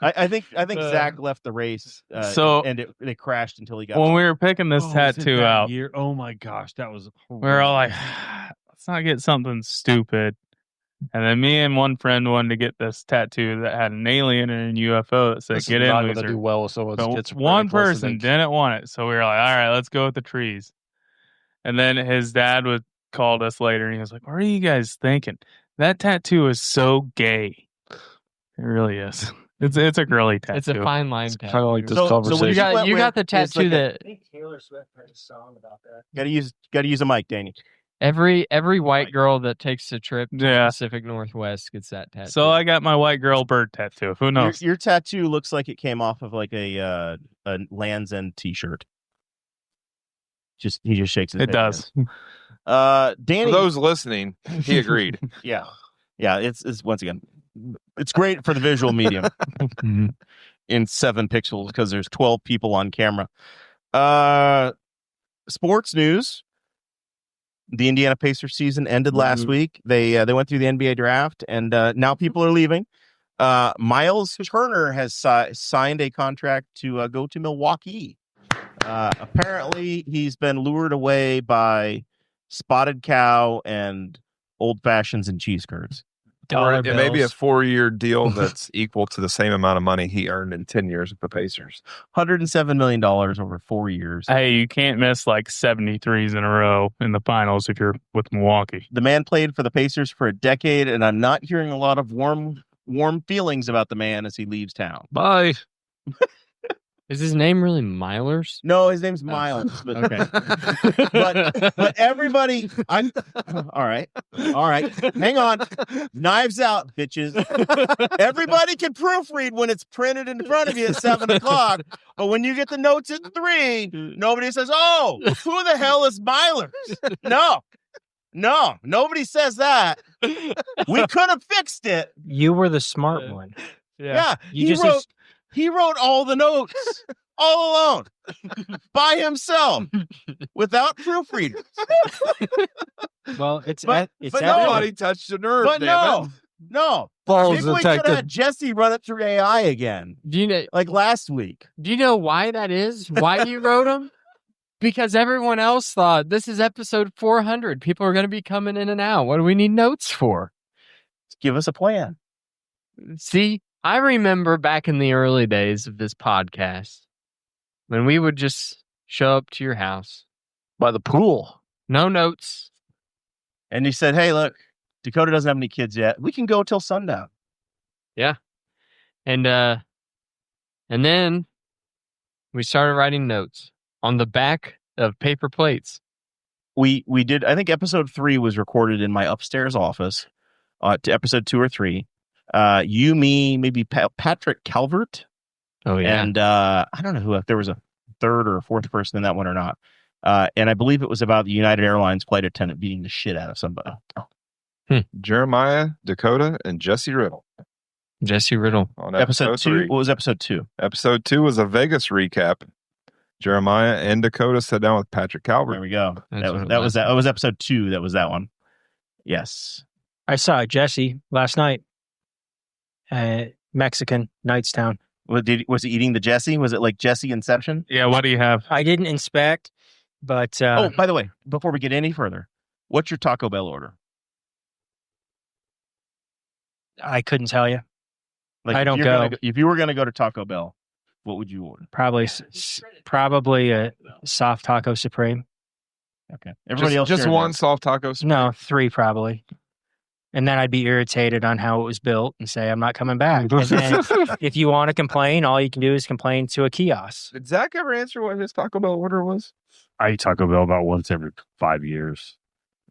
I think Zach left the race, and it crashed until he got. When we were picking this tattoo out, oh my gosh, that was. We were all like, let's not get something stupid. And then me and one friend wanted to get this tattoo that had an alien and a UFO that said "Get in, loser." Do well with someone but one person didn't want it, so we were like, "All right, let's go with the trees." And then his dad called us later, and he was like, "What are you guys thinking? That tattoo is so gay." It really is. It's a girly tattoo. It's a fine line tattoo. Kind of like this conversation. You got the tattoo that. I think Taylor Swift had a song about that. Got to use a mic, Danny. Every white girl that takes a trip to the Pacific Northwest gets that tattoo. So I got my white girl bird tattoo. Who knows? Your tattoo looks like it came off of like a Land's End T-shirt. He just shakes his head. It does. Danny. For those listening, he agreed. Yeah. It's once again. It's great for the visual medium in 7 pixels because there's 12 people on camera. Sports news. The Indiana Pacers season ended last week. They went through the NBA draft, and now people are leaving. Miles Turner has signed a contract to go to Milwaukee. Apparently, he's been lured away by spotted cow and old fashions and cheese curds. Or it may be a 4-year deal that's equal to the same amount of money he earned in 10 years with the Pacers. $107 million over 4 years. Hey, you can't miss like 73s in a row in the finals if you're with Milwaukee. The man played for the Pacers for a decade, and I'm not hearing a lot of warm feelings about the man as he leaves town. Bye. Is his name really Milers? No, his name's Miles. But, Okay. but everybody, all right. Hang on. Knives out, bitches. Everybody can proofread when it's printed in front of you at 7:00. But when you get the notes at 3, nobody says, "Oh, who the hell is Milers?" No, nobody says that. We could have fixed it. You were the smart one. Yeah, You he wrote all the notes all alone by himself without proofreaders. Well, it's But Nobody touched a nerve. But damn no. Balls Maybe we could detected. have had Jesse run it through AI again, Do you know? like last week. Do you know why that is? Why he wrote them? Because everyone else thought this is episode 400. People are going to be coming in and out. What do we need notes for? Give us a plan. See, I remember back in the early days of this podcast when we would just show up to your house, By the pool. no notes. And he said, "Hey, look, Dakota doesn't have any kids yet. We can go till sundown." And then we started writing notes on the back of paper plates. We did. I think episode 3 was recorded in my upstairs office. To episode 2 or 3. You, me, maybe Patrick Calvert. Oh, yeah. And I don't know if there was a third or a fourth person in that one or not. And I believe it was about the United Airlines flight attendant beating the shit out of somebody. Jeremiah, Dakota, and Jesse Riddle. Jesse Riddle. On Episode 2. 3. What was episode 2? Episode 2 was a Vegas recap. Jeremiah and Dakota sat down with Patrick There Calvert. we go. That's That what it was that. That was episode 2. That was that one. Yes. I saw Jesse last night at Mexican Knightstown. Was he eating the Jesse? Was it like Jesse Inception? Yeah, what do you have? I didn't inspect, but Oh, by the way, before we get any further, what's your Taco Bell order? I couldn't tell you. Like I don't if you're go. gonna if you were going to go to Taco Bell, what would you order? Probably a soft taco supreme. Okay. Everybody else Just shared one theirs. soft taco. No, 3 probably. And then I'd be irritated on how it was built and say, I'm not coming back. And then if you want to complain, all you can do is complain to a kiosk. Did Zach ever answer what his Taco Bell order was? I eat Taco Bell about once every 5 years.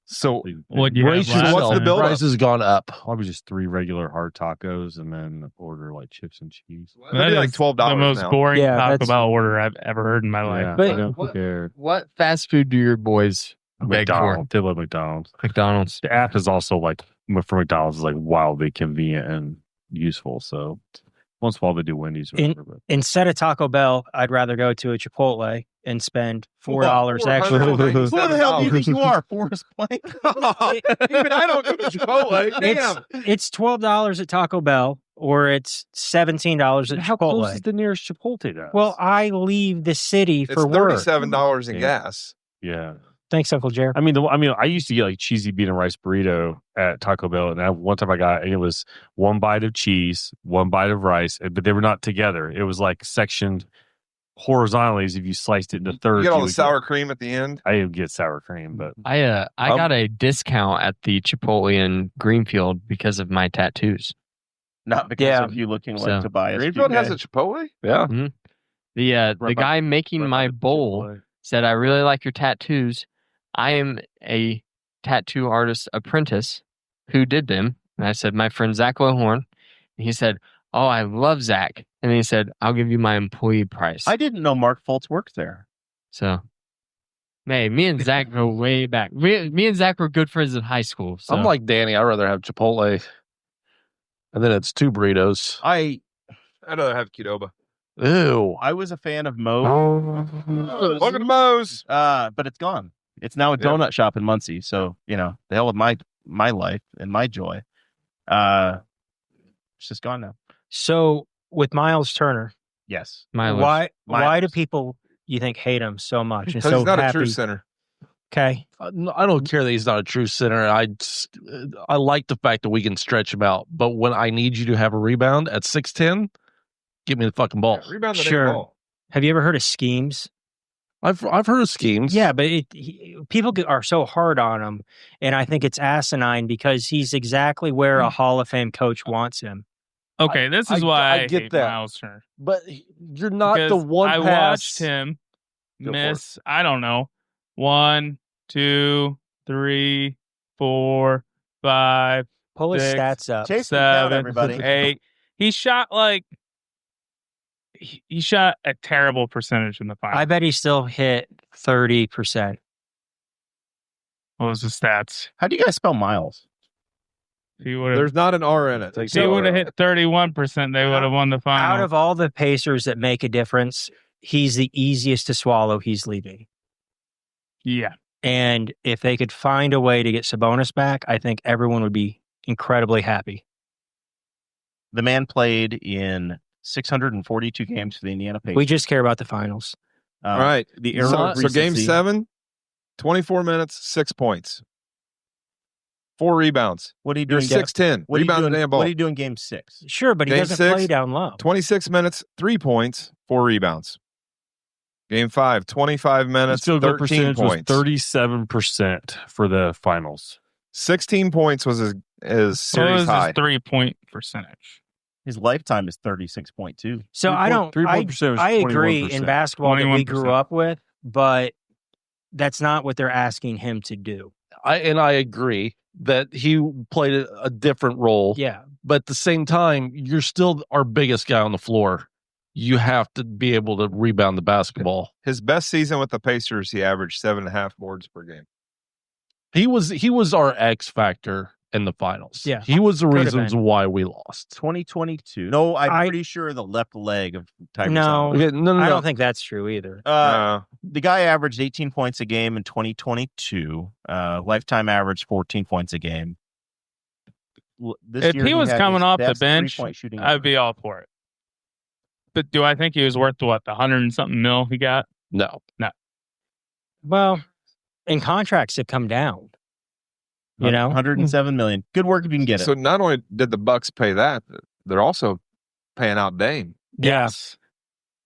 So What you Brace have last yourself. What's the build-up? Price has gone up. Probably just 3 regular hard tacos and then order like chips and cheese. that'd be like $12 the most now. boring Yeah, Taco that's- Bell order I've ever heard in my life. Yeah, But- I don't care. What fast food do your boys beg for? McDonald's. They love McDonald's. McDonald's. The app is also like for McDonald's is like wildly convenient and useful. So once in a while they do Wendy's. Or whatever, but Instead of Taco Bell, I'd rather go to a Chipotle and spend $4 extra. Who the hell do you think you are, Forrest Plank? Even I don't go to Chipotle. Damn. It's $12 at Taco Bell, or it's $17 at how Chipotle. close is the nearest Chipotle to us? Well, I leave the city It's for work. $37 in Yeah. gas. yeah. Thanks, Uncle Jared. I mean, I used to get like cheesy bean and rice burrito at Taco Bell, and one time I got, and it was 1 bite of cheese, 1 bite of rice, but they were not together. It was like sectioned horizontally as if you sliced it into thirds. You get all the would sour cream at the end. I didn't get sour cream, but I got a discount at the Chipotle in Greenfield because of my tattoos. Not because Yeah. of you looking like So- Tobias. Greenfield You has guys- a Chipotle? Yeah. The Right by- guy making right my by the bowl Chipotle. said, I really like your tattoos. I am a tattoo artist apprentice who did them. And I said, my friend Zach Lohorn. And he said, oh, I love Zach. And then he said, I'll give you my employee price. I didn't know Mark Fultz worked there. So, man, me and Zach go way back. Me and Zach were good friends in high school. So. I'm like Danny. I'd rather have Chipotle. And then it's 2 burritos. I'd rather have Qdoba. Ew. I was a fan of Moe's. Welcome to Moe's. But it's gone. It's now a donut shop in Muncie. So, the hell with my life and my joy. It's just gone now. So with Miles Turner, Yes. why do people you think hate him so much? And Because so he's not happy? a true center. Okay. I don't care that he's not a true center. I like the fact that we can stretch him out. But when I need you to have a rebound at 6'10", give me the fucking ball. Yeah, rebound the damn Sure. ball. Have you ever heard of schemes? I've heard of schemes. Yeah, but people are so hard on him, and I think it's asinine because he's exactly where a Hall of Fame coach wants him. Okay, this is why I get hate that. Miles Turner. But you're not the Because one I pass. watched him Go for miss, I don't know, 1, 2, 3, 4, 5, Pull his 6, stats up. Chase can count, 7, everybody. 8. He shot he shot a terrible percentage in the final. I bet he still hit 30%. What was the stats? How do you guys spell Miles? If he would have There's not an R in it. hit 31%, they would have won the final. Out of all the Pacers that make a difference, he's the easiest to swallow. He's leaving. Yeah. And if they could find a way to get Sabonis back, I think everyone would be incredibly happy. The man played in 642 games for the Indiana Pacers. We just care about the finals. All right. The era of So game recency- 7, 24 minutes, 6 points. 4 rebounds. What are you You're doing? 6'10". What are you Rebound the doing? damn ball. What are you doing? Game 6. Sure, but he Game doesn't 6, play down low. 26 minutes, 3 points, 4 rebounds. Game 5, 25 minutes, His field goal 13 percentage was points. 37% for the finals. 16 points was his What was series his high. 3-point percentage? His lifetime is 36.2. So I don't. 3-point percentage was I agree 21%. in basketball that we 21%. grew up with, but that's not what they're asking him to do. I agree that he played a different role. Yeah, But at the same time, you're still our biggest guy on the floor. You have to be able to rebound the basketball. His best season with the Pacers, he averaged 7.5 boards per game. He was our X factor in the finals. Yeah. He was the Could've reasons been. why we lost. 2022. No, I'm I- pretty sure the left leg of Tyrese No. Halliburton. Okay, no. I don't think that's true either. The guy averaged 18 points a game in 2022. Lifetime average 14 points a game. This If year he was had coming his off the best bench, three-point shooting I'd be all for it. But do I think he was worth the 100 and something mil he got? No. Well, and contracts have come down. You know, 107 million. Good work if you can get it. So not only did the Bucks pay that, they're also paying out Dame. Yes.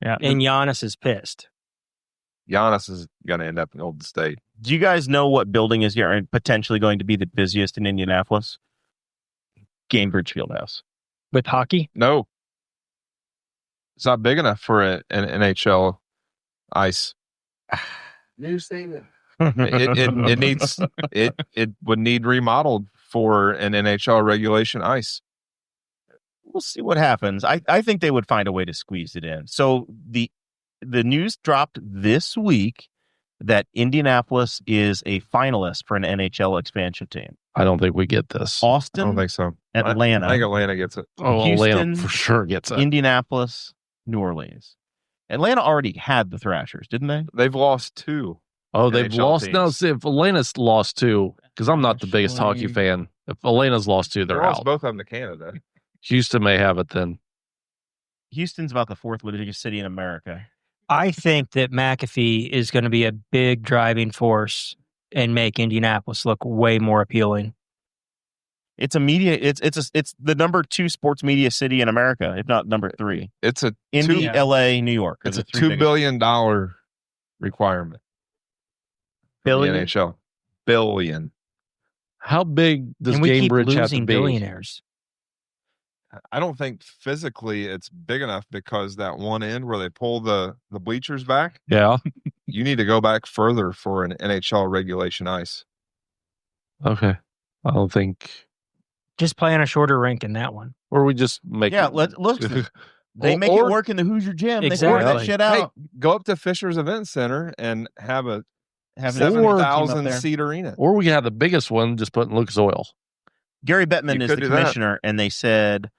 Yeah. and Giannis is pissed. Giannis is going to end up in Golden State. Do you guys know what building is here and potentially going to be the busiest in Indianapolis? Gainbridge Fieldhouse. With hockey? No. It's not big enough for an NHL ice. New statement. It needs it would need remodeled for an NHL regulation ice. We'll see what happens. I think they would find a way to squeeze it in. So the news dropped this week that Indianapolis is a finalist for an NHL expansion team. I don't think we get this. I Austin, don't think so. Atlanta, I think Atlanta gets it. Oh, Houston, Atlanta for sure gets it. Indianapolis, New Orleans. Atlanta already had the Thrashers, didn't they? They've lost 2. Oh, they've NHL lost. teams. No, see, if Atlanta's lost 2, because I'm not the biggest hockey Actually- fan. If Atlanta's lost 2, They they're lost out. both of them to Canada. Houston may have it then. Houston's about the 4th biggest city in America. I think that McAfee is going to be a big driving force and make Indianapolis look way more appealing. It's a media. It's the number 2 sports media city in America, if not number 3. It's a Indy, $2 LA, New York. are It's the a 3 $2 biggest. billion requirement. Billion? The NHL. Billion. How big does and we keep Gainbridge have to losing be? billionaires. I don't think physically it's big enough because that one end where they pull the bleachers back, Yeah. you need to go back further for an NHL regulation ice. Okay. I don't think. Just play on a shorter rink in that one. Or we just make. Yeah, look. They make it work in the Hoosier Gym. They work that Exactly. shit Hey, out. go up to Fisher's Event Center and have a Have an 7,000 there. seat arena. Or we can have the biggest one, just put in Lucas Oil. Gary Bettman You is could the do that. commissioner, and they said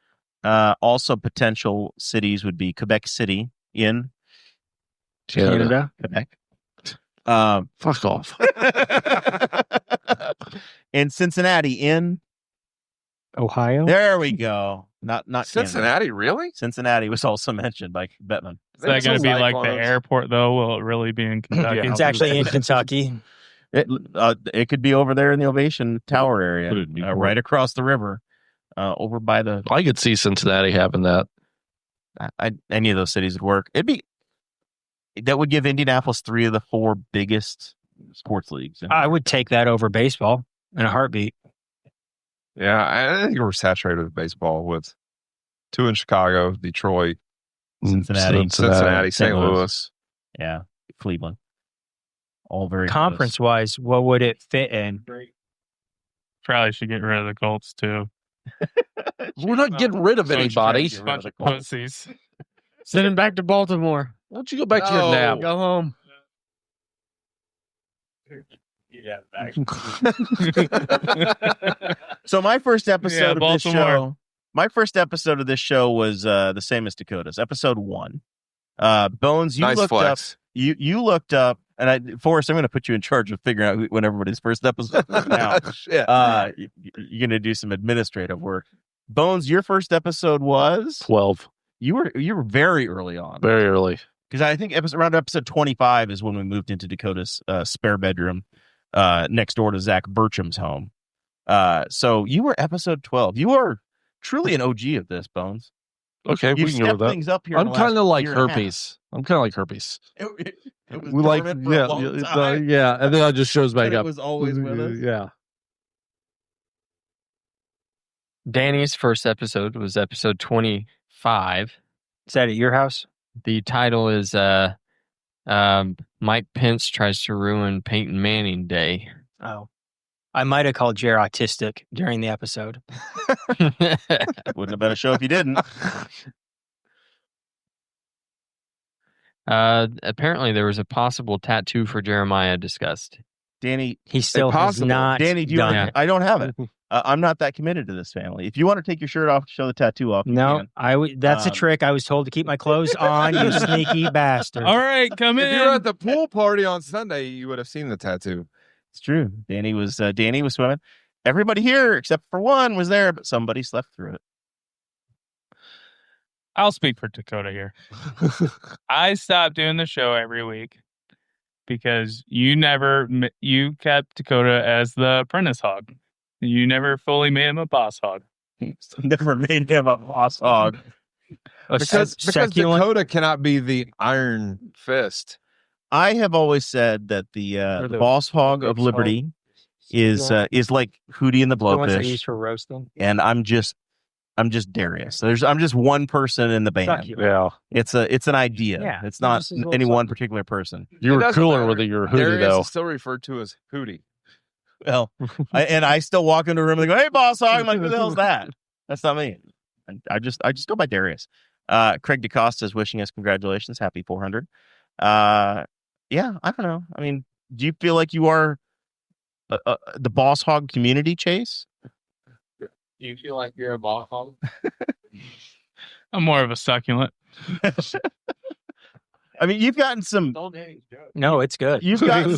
Also, potential cities would be Quebec City in Canada. Quebec. Fuck off. And Cincinnati in Ohio. There we go. Not Cincinnati, Canada. really? Cincinnati was also mentioned by Bettman. Is that going to be like the Cyclones. airport, though? Will it really be in Kentucky? It's actually in Kentucky. It could be over there in the Ovation Tower area, Put it in Newport. right across the river, over by the. I could see Cincinnati having that. Any of those cities would work. That would give Indianapolis 3 of the 4 biggest sports leagues. I would take that over baseball in a heartbeat. Yeah, I think we're saturated with baseball with 2 in Chicago, Detroit, Cincinnati, St. St. Louis. Louis. Yeah, Cleveland. All very Conference wise, what would it fit in? Probably should get rid of the Colts, too. We're not getting rid of anybody. Bunch of pussies. Send him back to Baltimore. Why don't you go back to your nap? Go home. Yeah. So my first episode of this show. My first episode of this show was the same as Dakota's, episode 1. Bones, you Nice looked flex. up. You looked up, and Forrest, I'm going to put you in charge of figuring out when everybody's first episode is now. Shit. You're going to do some administrative work. Bones, your first episode was 12. You were very early on, Very early. because I think around episode 25 is when we moved into Dakota's spare bedroom next door to Zach Burcham's home. So you were episode 12. You are truly an OG of this, Bones. Okay, You've we can go stepped with that. things up here. I'm kind of like herpes. I'm kind of like herpes. It was We like, dormant for a long time, yeah, and then it just shows back but it up. was always with us. Yeah. Danny's first episode was episode 25. Is that at your house? The title is Mike Pence tries to ruin Peyton Manning Day. Oh. I might have called Jer autistic during the episode. Wouldn't have been a show if you didn't. Apparently, there was a possible tattoo for Jeremiah discussed. Danny, He still has Impossible. not Danny, do you done want, it. I don't have it. I'm not that committed to this family. If you want to take your shirt off to show the tattoo off, you No, can. that's a trick. I was told to keep my clothes on, you sneaky bastard. All right, come If you were in. at the pool party on Sunday, you would have seen the tattoo. It's true. Danny was swimming. Everybody here except for one was there, but somebody slept through it. I'll speak for Dakota here. I stopped doing the show every week because you kept Dakota as the apprentice hog. You never fully made him a boss hog. Never made him a boss hog. Because Succulent. Dakota cannot be the Iron Fist. I have always said that the Boss Hog of Liberty is like Hootie and the The ones they Blowfish, use for roasting. and I'm just Darius. I'm just one person in the band. Succulent. Yeah. It's an idea. Yeah, It's not just as little any one succulent. particular person. You It were doesn't cooler matter. with your hoodie, Darius though. is still referred to as Hootie. Well, I still walk into a room and they go, "Hey, Boss Hog." I'm like, "Who the hell's that?" That's not me. And I just go by Darius. Craig DeCosta is wishing us congratulations, happy 400. Yeah, I don't know. I mean, do you feel like you are the Boss Hog community, Chase? Do you feel like you're a boss hog? I'm more of a succulent. I mean, you've gotten some. No, it's good. You've gotten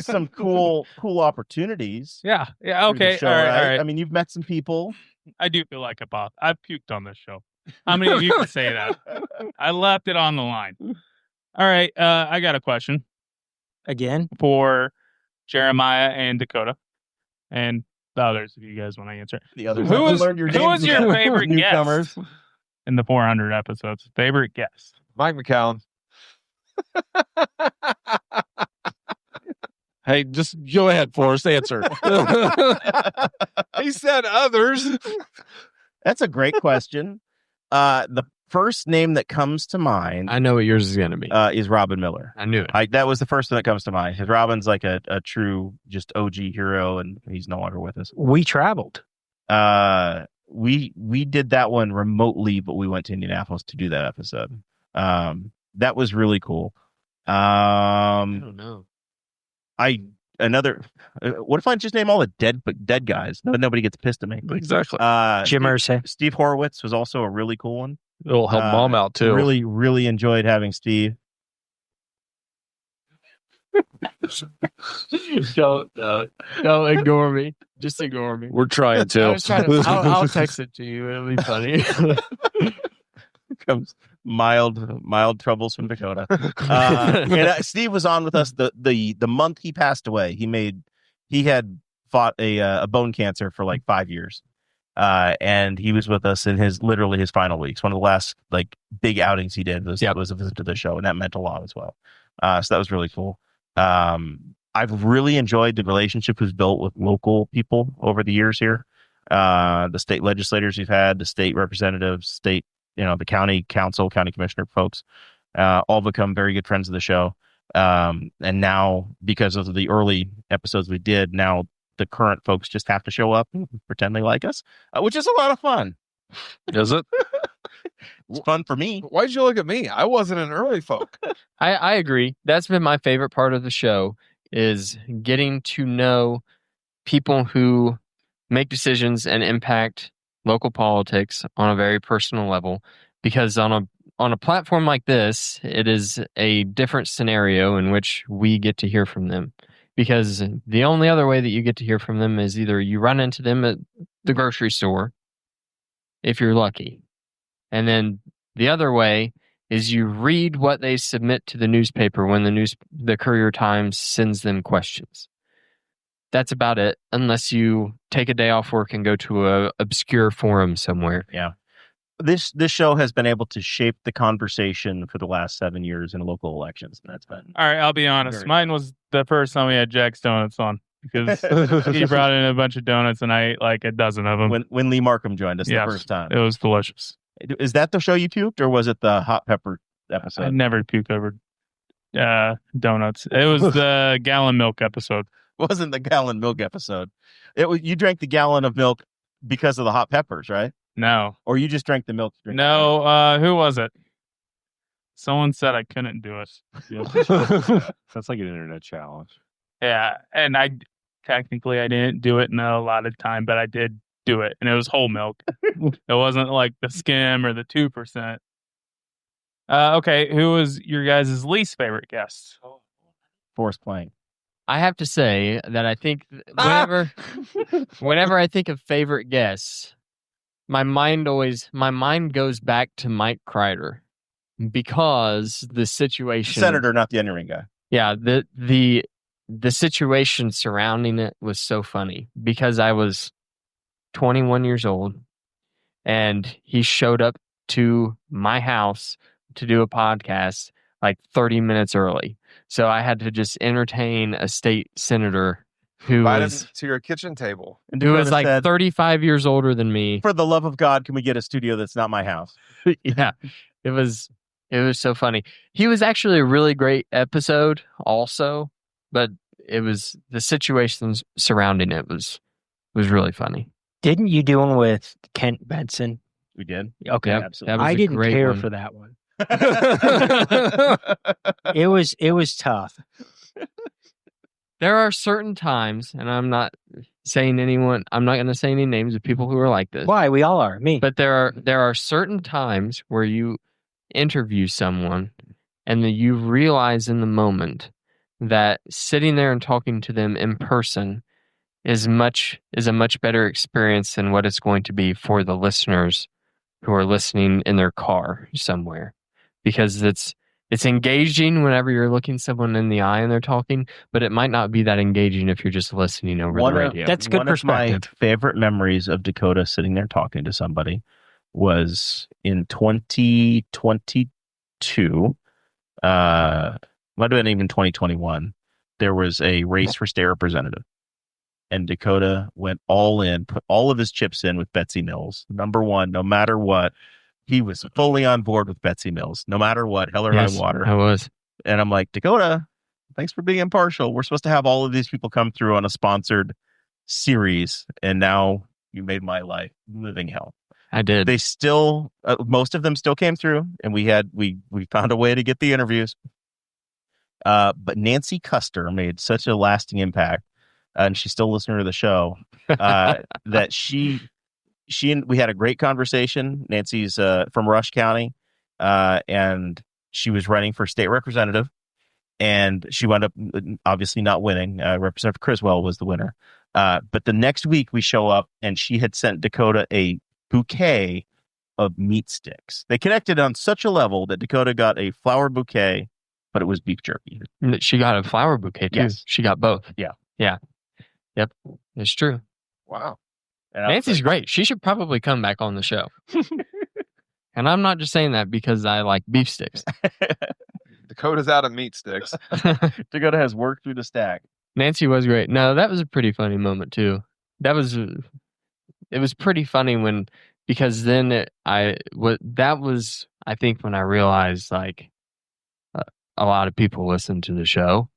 some cool opportunities. Yeah. through the Okay. show, All right. I mean, you've met some people. I do feel like a boss. I've puked on this show. How many of you can say that? I left it on the line. All right. I got a question Again, for Jeremiah and Dakota and the others, if you guys want to answer. The others. Who have was- learned your who names was your now. favorite newcomers? guest? In the 400 episodes. Favorite guest? Mike McCown. Hey, just go ahead, Forrest. Answer. He said others. That's a great question. The first name that comes to mind I know what yours is going to be. is Robin Miller. I knew it. That was the first one that comes to mind. 'Cause Robin's like a true just OG hero, and he's no longer with us. we traveled. We did that one remotely, but we went to Indianapolis to do that episode. That was really cool. I don't know. another. What if I just name all the dead guys? Nobody gets pissed at me. Exactly. Jim Irsay. Steve Horowitz was also a really cool one. It'll help Mom out too. Really, really enjoyed having Steve. Don't ignore me. Just ignore me. We're trying to. I was trying to I'll text it to you. It'll be funny. Comes mild troubles from Dakota. And Steve was on with us the month he passed away. He had fought a bone cancer for like 5 years. And he was with us in his final weeks. One of the last like big outings he did was a visit to the show, and that meant a lot as well. So that was really cool. I've really enjoyed the relationship we've built with local people over the years here. The state legislators we've had, the state representatives, the county council, county commissioner folks, all become very good friends of the show. And now, because of the early episodes we did, now the current folks just have to show up and pretend they like us, which is a lot of fun. Is it? It's fun for me. Why'd you look at me? I wasn't an early folk. I agree. That's been my favorite part of the show, is getting to know people who make decisions and impact local politics on a very personal level. Because on a platform like this, it is a different scenario in which we get to hear from them. Because the only other way that you get to hear from them is either you run into them at the grocery store, if you're lucky. And then the other way is you read what they submit to the newspaper when the Courier Times sends them questions. That's about it, unless you take a day off work and go to a obscure forum somewhere. Yeah. This show has been able to shape the conversation for the last 7 years in local elections, and that's been All right, I'll be honest. Mine was the first time we had Jack's Donuts on, because he brought in a bunch of donuts and I ate like a dozen of them. when Lee Markham joined us the first time. It was delicious. Is that the show you puked, or was it the hot pepper episode? I never puked over donuts. It was the gallon milk episode. It wasn't the gallon milk episode. You drank the gallon of milk because of the hot peppers, right? No. Or you just drank the milk? No, who was it? Someone said I couldn't do it. That's like an internet challenge. Yeah, and I didn't do it in a lot of time, but I did do it, and it was whole milk. It wasn't like the skim or the 2%. Okay, who was your guys' least favorite guest? Forrest Plank. I have to say that I think whenever I think of favorite guests, my mind goes back to Mike Kreider, because the situation, Senator, not the onion ring guy. Yeah, the situation surrounding it was so funny, because I was 21 years old and he showed up to my house to do a podcast like 30 minutes early. So I had to just entertain a state senator who was to your kitchen table, And who Dakota was like said, 35 years older than me. for the love of God, can we get a studio that's not my house? Yeah, it was so funny. He was actually a really great episode also, but it was the situations surrounding it was really funny. Didn't you do one with Kent Benson? We did. Okay. Yep, absolutely. that was I a didn't great care one. for that one. It was tough. There are certain times, and I'm not going to say any names of people who are like this. Why? We all are. Me. But there are certain times where you interview someone and that you realize in the moment that sitting there and talking to them in person is a much better experience than what it's going to be for the listeners who are listening in their car somewhere, because it's engaging whenever you're looking someone in the eye and they're talking, but it might not be that engaging if you're just listening over the radio. That's good One of my perspective. favorite memories of Dakota sitting there talking to somebody was in 2022. Might have been even 2021. There was a race for state representative, and Dakota went all in, put all of his chips in with Betsy Mills. Number one, no matter what. He was fully on board with Betsy Mills, no matter what, hell or high water. I was. And I'm like, Dakota, thanks for being impartial. We're supposed to have all of these people come through on a sponsored series, and now you made my life living hell. I did. They still, most of them still came through, and we found a way to get the interviews. But Nancy Custer made such a lasting impact, and she's still a listener to the show, that we had a great conversation. Nancy's from Rush County, and she was running for state representative, and she wound up obviously not winning. Representative Criswell was the winner. But the next week we show up, and she had sent Dakota a bouquet of meat sticks. They connected on such a level that Dakota got a flower bouquet, but it was beef jerky. She got a flower bouquet too. Yes. She got both. Yeah. Yep. It's true. Wow. And I was Nancy's like, great. She should probably come back on the show. And I'm not just saying that because I like beef sticks. Dakota's out of meat sticks. Dakota has worked through the stack. Nancy was great. No, that was a pretty funny moment too. It was pretty funny because then I think when I realized like a lot of people listen to the show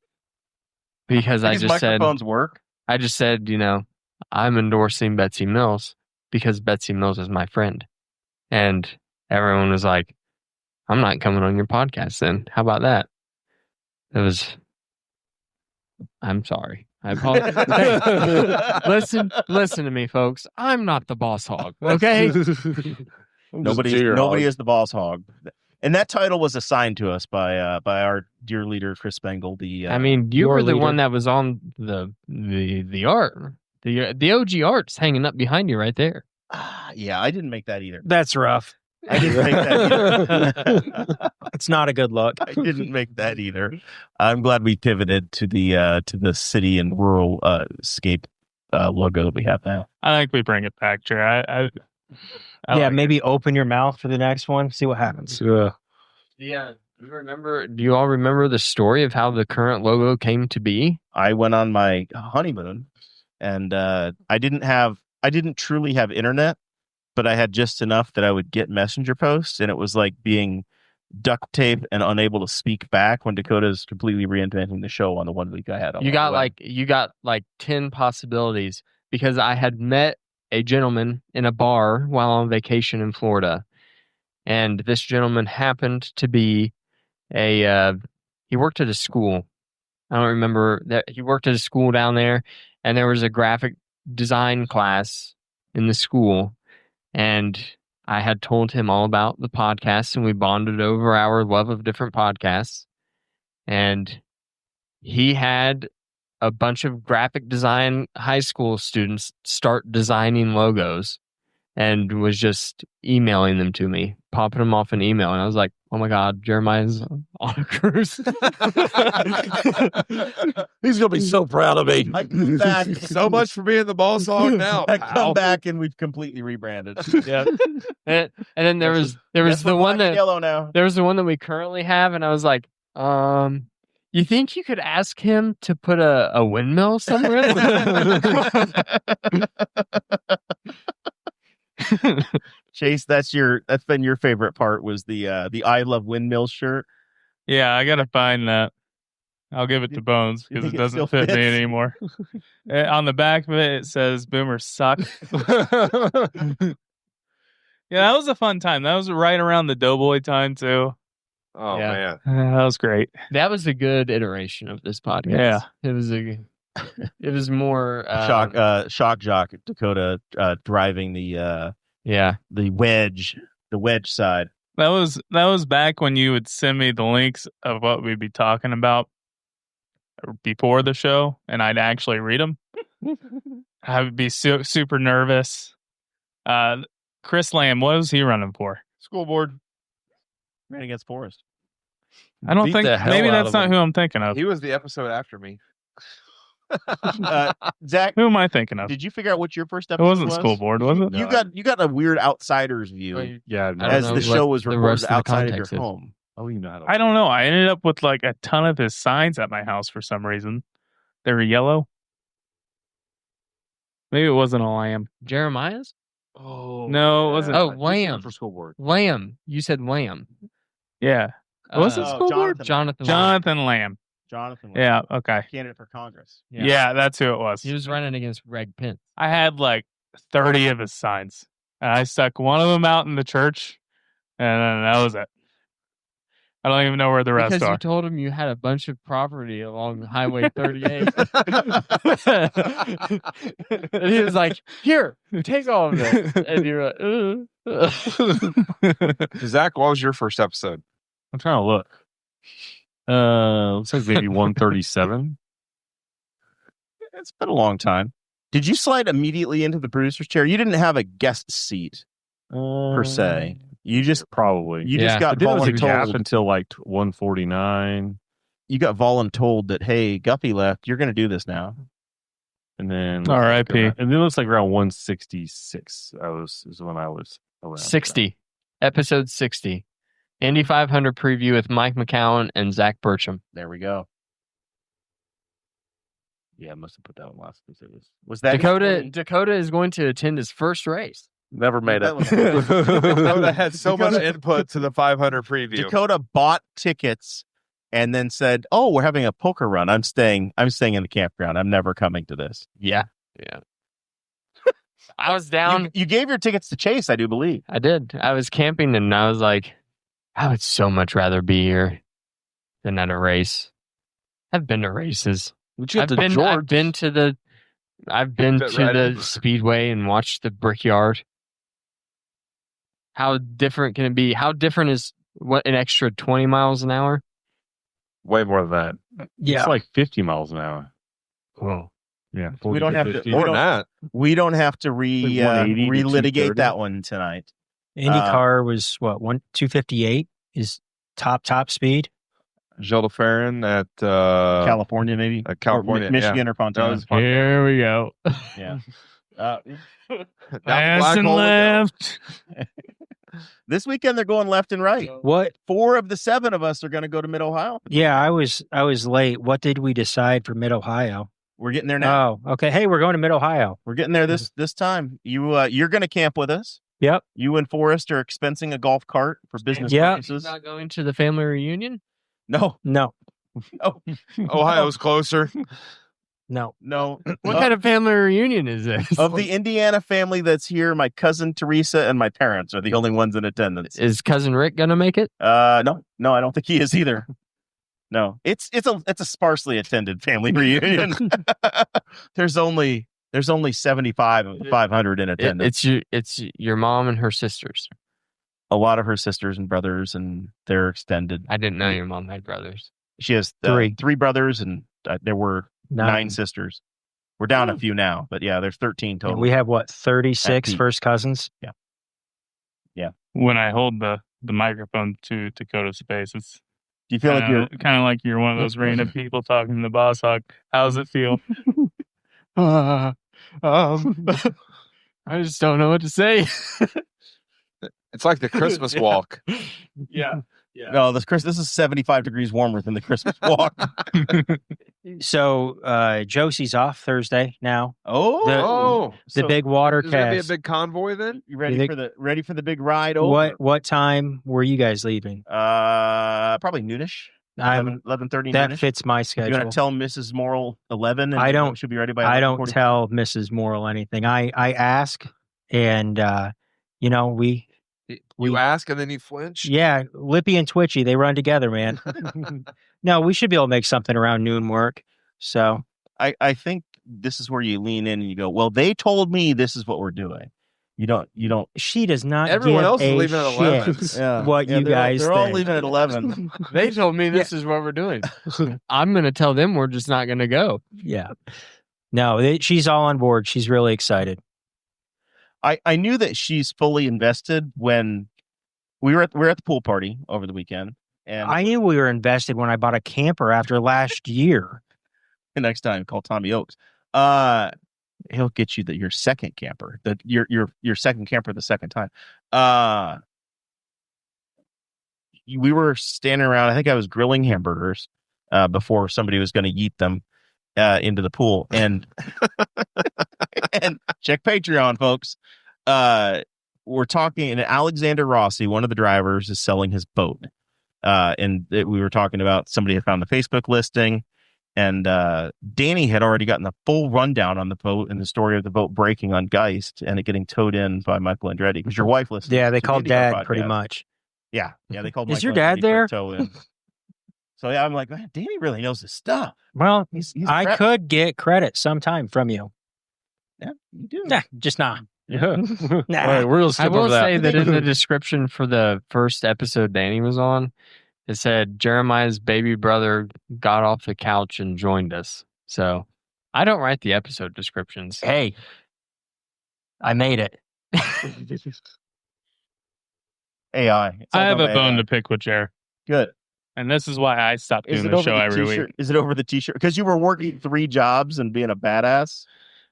because These microphones work. I just said, I'm endorsing Betsy Mills because Betsy Mills is my friend. And everyone was like, I'm not coming on your podcast then. How about that? I'm sorry. I apologize. Hey, listen to me, folks. I'm not the boss hog, okay? Nobody is the boss hog. And that title was assigned to us by our dear leader, Chris Spangle. You were the one that was on the art. The OG art's hanging up behind you right there. Yeah, I didn't make that either. That's rough. I didn't make that either. It's not a good look. I didn't make that either. I'm glad we pivoted to the city and rural scape logo that we have now. I think we bring it back, Jay. I like maybe open your mouth for the next one. See what happens. Yeah. Yeah. Do you all remember the story of how the current logo came to be? I went on my honeymoon, and I didn't truly have internet, but I had just enough that I would get messenger posts, and it was like being duct taped and unable to speak back when Dakota's completely reinventing the show on the 1 week I had on. You got like 10 possibilities because I had met a gentleman in a bar while on vacation in Florida. And this gentleman happened to be he worked at a school. I don't remember that he worked at a school down there, and there was a graphic design class in the school. And I had told him all about the podcast, and we bonded over our love of different podcasts. And he had a bunch of graphic design high school students start designing logos and was just emailing them to me, popping them off an email. And I was like, oh my God, Jeremiah's on a cruise. He's going to be so proud of me. I come back. So much for being the boss hog now. I come back and we've completely rebranded. Yeah. And then there was the one that yellow now. There was the one that we currently have, and I was like, you think you could ask him to put a windmill somewhere? Chase, that's been your favorite part was the I Love Windmills shirt. Yeah, I gotta find that. I'll give it to Bones because it doesn't fit me anymore. On the back of it says "Boomers suck." Yeah, that was a fun time. That was right around the Doughboy time too. Oh Yeah. man, That was great. That was a good iteration of this podcast. Yeah. It was more Shock jock Dakota driving the wedge side. That was back when you would send me the links of what we'd be talking about before the show, and I'd actually read them. I would be super nervous. Chris Lamb, what was he running for? School board. Ran against Forrest. I don't Beat think the hell maybe out that's of not him. who I'm thinking of. he was the episode after me. Zach, Who am I thinking of? did you figure out what your first It episode wasn't was? school board, was it? You got a weird outsider's view Yeah, I don't as know the show what was the recorded rest of the outside of your context is. home. oh, you know how to. I don't know. I ended up with like a ton of his signs at my house for some reason. They were yellow. Maybe it wasn't a lamb. Jeremiah's? Oh No, it wasn't. Oh, Wham. for school board. Lamb. You said Lamb. Yeah. Was it school board? Jonathan. Jonathan Lamb. Jonathan. Yeah, okay. Candidate for Congress. Yeah. That's who it was. He was running against Greg Pence. I had like 30 of his signs. And I stuck one of them out in the church, and then that was it. I don't even know where the rest Because are. you told him you had a bunch of property along Highway 38. And he was like, "Here, take all of this." And you're like, Zach, what was your first episode? I'm trying to look. Looks like maybe 137. It's been a long time. Did you slide immediately into the producer's chair? You didn't have a guest seat per se. You just Probably. you just Yeah. got But then it was a gap voluntold. until like 149. You got voluntold that, hey, Guppy left. You're going to do this now. And then R.I.P. And then it looks like around 166 is when I was around. 60. Episode 60. Indy 500 preview with Mike McCown and Zach Burcham. There we go. Yeah, I must have put that one last. Was that Dakota is going to attend his first race. Never made it. Dakota had so much input to the 500 preview. Dakota bought tickets and then said, "Oh, we're having a poker run. I'm staying in the campground. I'm never coming to this." Yeah. I was down. You gave your tickets to Chase, I do believe. I did. I was camping and I was like, I would so much rather be here than at a race. I've been to races. I've been to the speedway and watched the Brickyard. How different can it be? How different is an extra 20 miles an hour? Way more than that. Yeah. It's like 50 miles an hour. Whoa. Yeah. We don't have to. 50. More than that. We don't have to Like 180 to relitigate 230. that one tonight. IndyCar was what 258 is top speed. Gilles Ferrin at California, maybe California, or Michigan, or Fontana. Here we go. Yeah. Pass and left. This weekend they're going left and right. What? 4 of the 7 of us are going to go to Mid Ohio. Yeah, I was late. What did we decide for Mid Ohio? We're getting there now. Oh, okay. Hey, we're going to Mid Ohio. We're getting there this time. You're going to camp with us. Yep. You and Forrest are expensing a golf cart for business Yeah. purposes. Not going to the family reunion? No. Ohio's closer. No. What kind of family reunion is this? Of the Indiana family that's here, my cousin Teresa and my parents are the only ones in attendance. Is cousin Rick gonna make it? No, I don't think he is either. No, it's a sparsely attended family reunion. There's only 75 of the 500 in attendance. It's your mom and her sisters. A lot of her sisters and brothers, and they're extended. I didn't know your mom had brothers. She has 3 brothers, and there were 9 sisters. We're down a few now, but yeah, there's 13 total. We have 36 peak. first cousins. Yeah. When I hold the microphone to Dakota's face, it's Do you feel like you're kind of like you're one of those random people talking to the Boss Hog. How's it feel? I just don't know what to say. It's like the Christmas walk. Yeah. No, this is 75 degrees warmer than the Christmas walk. So Josie's off Thursday now. Oh, The so big water Is there gonna be a cast. big convoy then? you ready You for the big ride over? What time were you guys leaving? Probably noonish. 11:30. That noonish. fits my You schedule. want to tell Mrs. Morrell 11? And I don't- She'll be ready by. I don't 11:45? tell Mrs. Morrell anything. I ask, and we You ask and then you flinch. yeah, Lippy and Twitchy, they run together, man. No, we should be able to make something around noon work. So I think this is where you lean in and you go, well, they told me this is what we're doing. You don't. she does not. Everyone give else is a leaving at 11. shit Yeah. What you guys They're all think. leaving at 11. They told me this is what we're doing. I'm going to tell them we're just not going to go. Yeah. No, she's all on board. She's really excited. I knew that she's fully invested when we were at the pool party over the weekend. And I knew we were invested when I bought a camper after last year. the next time, call Tommy Oaks. He'll get you your second camper, your second camper the second time. We were standing around. I think I was grilling hamburgers before somebody was going to yeet them into the pool. And and check Patreon, folks. We're talking, and Alexander Rossi, one of the drivers, is selling his boat. And we were talking about somebody had found the Facebook listing. And Danny had already gotten the full rundown on the boat and the story of the boat breaking on Geist and it getting towed in by Michael Andretti because your wife listened. Yeah, they to the called IndyCar Dad podcast. pretty much. Yeah, they called. Is Mike your Leslie dad there? for a tow-in. So yeah, I'm like, man, Danny really knows his stuff. Well, He's I prepped. could get credit sometime from you. Yeah, you do. Nah, just not. Yeah. Nah. All right, we're gonna I skip will over that. say that in the description for the first episode Danny was on, it said Jeremiah's baby brother got off the couch and joined us. So I don't write the episode descriptions. Hey, I made it. AI. It's all I have done a by bone AI. to pick with Jer, Good. and this is why I stopped Is doing it the over show the every t-shirt? week. Is it over the t-shirt? Because you were working 3 jobs and being a badass.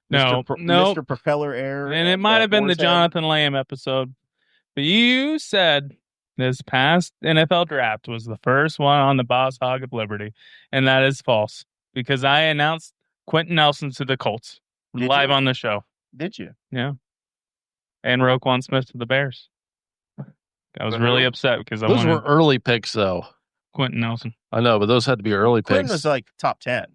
No, no, Mr. Propeller Air. and it might have been the Horsehead. Jonathan Lamb episode. But you said this past NFL draft was the first one on the Boss Hog of Liberty, and that is false because I announced Quentin Nelson to the Colts Did live you? on the show. Did you? Yeah, and Roquan Smith to the Bears. I was really upset because I Those wanted were early picks, though. Quentin Nelson. I know, but those had to be early Quinn picks. was like top 10.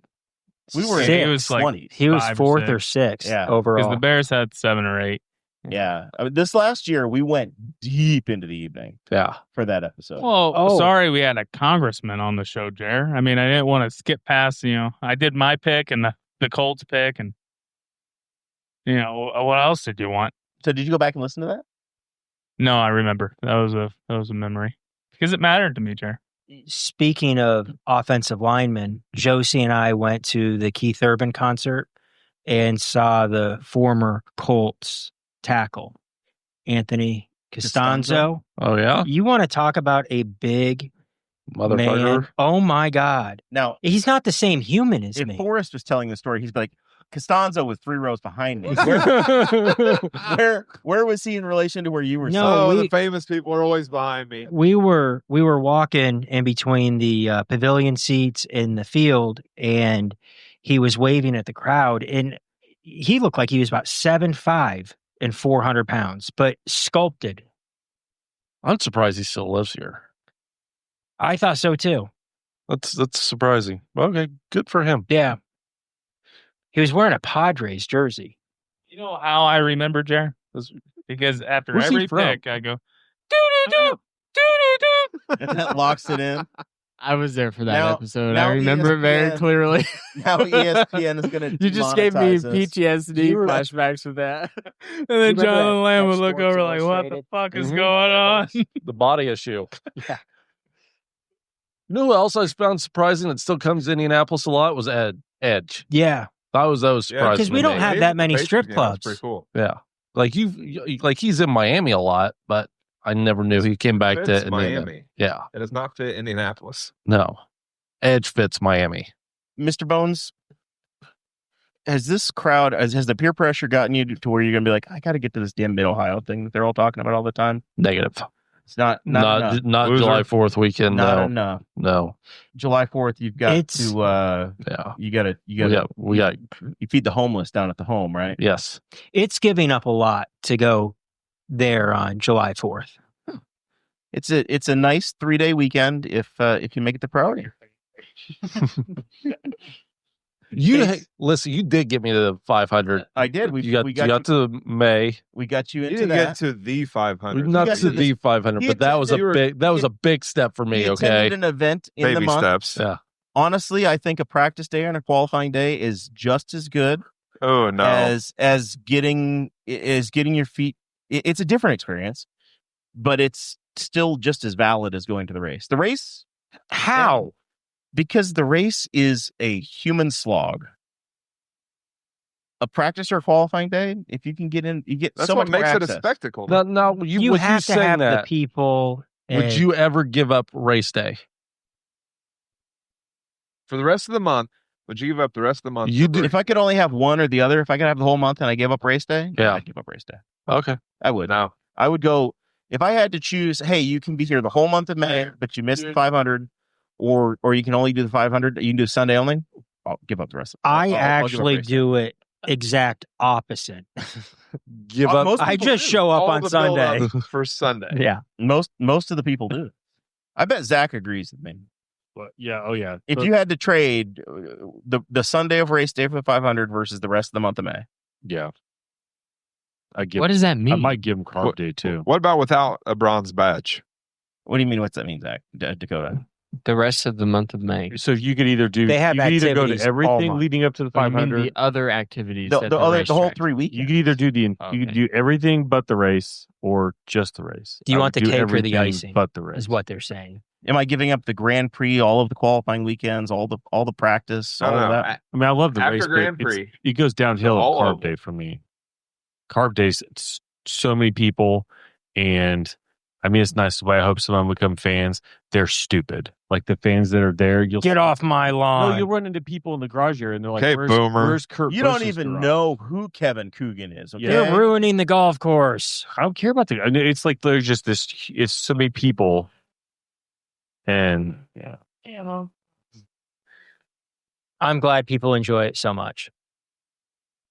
We were Six. in He was like 20s. He was 5 or 4th or 6th Yeah. because overall. the Bears had 7 or 8. Yeah. I mean, this last year, we went deep into the evening Yeah. for that episode. Well, sorry we had a congressman on the show, Jer. I mean, I didn't want to skip past, I did my pick and the Colts pick, and, what else did you want? So did you go back and listen to that? No, I remember. That was a memory. Because it mattered to me, Jer. Speaking of offensive linemen, Josie and I went to the Keith Urban concert and saw the former Colts tackle, Anthony Costanzo. Oh, yeah? You want to talk about a big Motherfucker. man? Oh, my God. Now, He's not the same human as if me. Forrest was telling the story, he's like, Costanzo was 3 rows behind me. Where was he in relation to where you were? No, sitting? the famous people are always behind me. We were walking in between the pavilion seats in the field, and he was waving at the crowd, and he looked like he was about 7'5" and 400 pounds, but sculpted. I'm surprised he still lives here. I thought so too. That's surprising. Okay, good for him. Yeah. He was wearing a Padres jersey. You know how I remember, Jer? Because after Where's he every from? pick, I go, doo-doo-doo, doo-doo-doo. And that locks it in. I was there for that Now- episode. now I remember it very ESPN clearly. Now ESPN is going to You just gave me demonetize us. PTSD flashbacks with that. And then remember Jonathan that Lamb would look Sports over like, what the Illustrated? fuck is Mhm. going on? The body issue. Yeah. You know who else I found surprising that still comes to Indianapolis a lot was Edge. Yeah. That was surprising. Because we to don't me. have that many strip clubs. Pretty cool. Yeah. Like like he's in Miami a lot, but I never knew he came back Fits to Indiana. Miami. Yeah. It does not fit Indianapolis. No. Edge fits Miami. Mr. Bones, has this crowd, has the peer pressure gotten you to where you're going to be like, I got to get to this damn Mid-Ohio thing that they're all talking about all the time? Negative. It's not enough. Not Loser. July 4th weekend. Not No. enough. No. July 4th, you've got It's- to, Yeah. you got you feed the homeless down at the home, right? Yes. It's giving up a lot to go there on July 4th. It's a nice 3-day weekend if you make it the priority. Listen, you did get me to the 500. I did. We You got you to May. we got you You into didn't that. get to the 500. Not got to to the 500, he but that was a attended- big step for me, He okay? attended an event in the Baby month. steps. Yeah. Honestly, I think a practice day and a qualifying day is just as good Oh no. as getting your feet. It's a different experience, but it's still just as valid as going to the race. The race, How? because the race is a human slog. A practice or qualifying day, if you can get in, you get That's so what much more makes it a access. spectacle. Now You with have to saying have the that, people. would and- you ever give up race day? For the rest of the month, would you give up the rest of the month? You for do- If I could only have one or the other, if I could have the whole month and I gave up race day, Yeah. I'd give up race day. Okay. I would. No. I would go if I had to choose. Hey, you can be here the whole month of May, but you missed the 500, or you can only do the 500. You can do Sunday only. I'll give up the rest. I I'll give up actually race day. do it exact opposite. Give up. Most I people just do. show up All on the Sunday. build-up for Sunday. Yeah. Most of the people do. I bet Zach agrees with me. But yeah, oh yeah. If you had to trade the Sunday of race day for the 500 versus the rest of the month of May, yeah, What does that I mean? might give him carb day too. What about without a bronze badge? What do you mean? What's that mean, Zach? Dakota? The rest of the month of May. So you could either do. They have you could either go to activities all everything month. leading up to the But you mean 500. the other activities. The at whole racetrack. 3 weeks. You could either do you Okay. could do everything but the race or just the race. Do you I want would the do cake or the everything icing? But the race Is what they're saying. Am I giving up the Grand Prix, all of the qualifying weekends, all the practice, all of that? I mean, I love the After race, but Grand it's- Prix, it goes downhill all at of Carb Day for me. Carb Days, it's so many people, and I mean, it's nice. I hope some of them become fans. They're stupid. Like the fans that are there, you'll Get off my lawn. No, you'll run into people in the garage area, and they're like, Okay, "Where's boomer. Where's Kurt? You don't Busch's even garage?" know who Kevin Coogan is. Okay? You're ruining the golf course. I don't care about the. I mean, it's like there's just this. It's so many people, and yeah. I'm glad people enjoy it so much.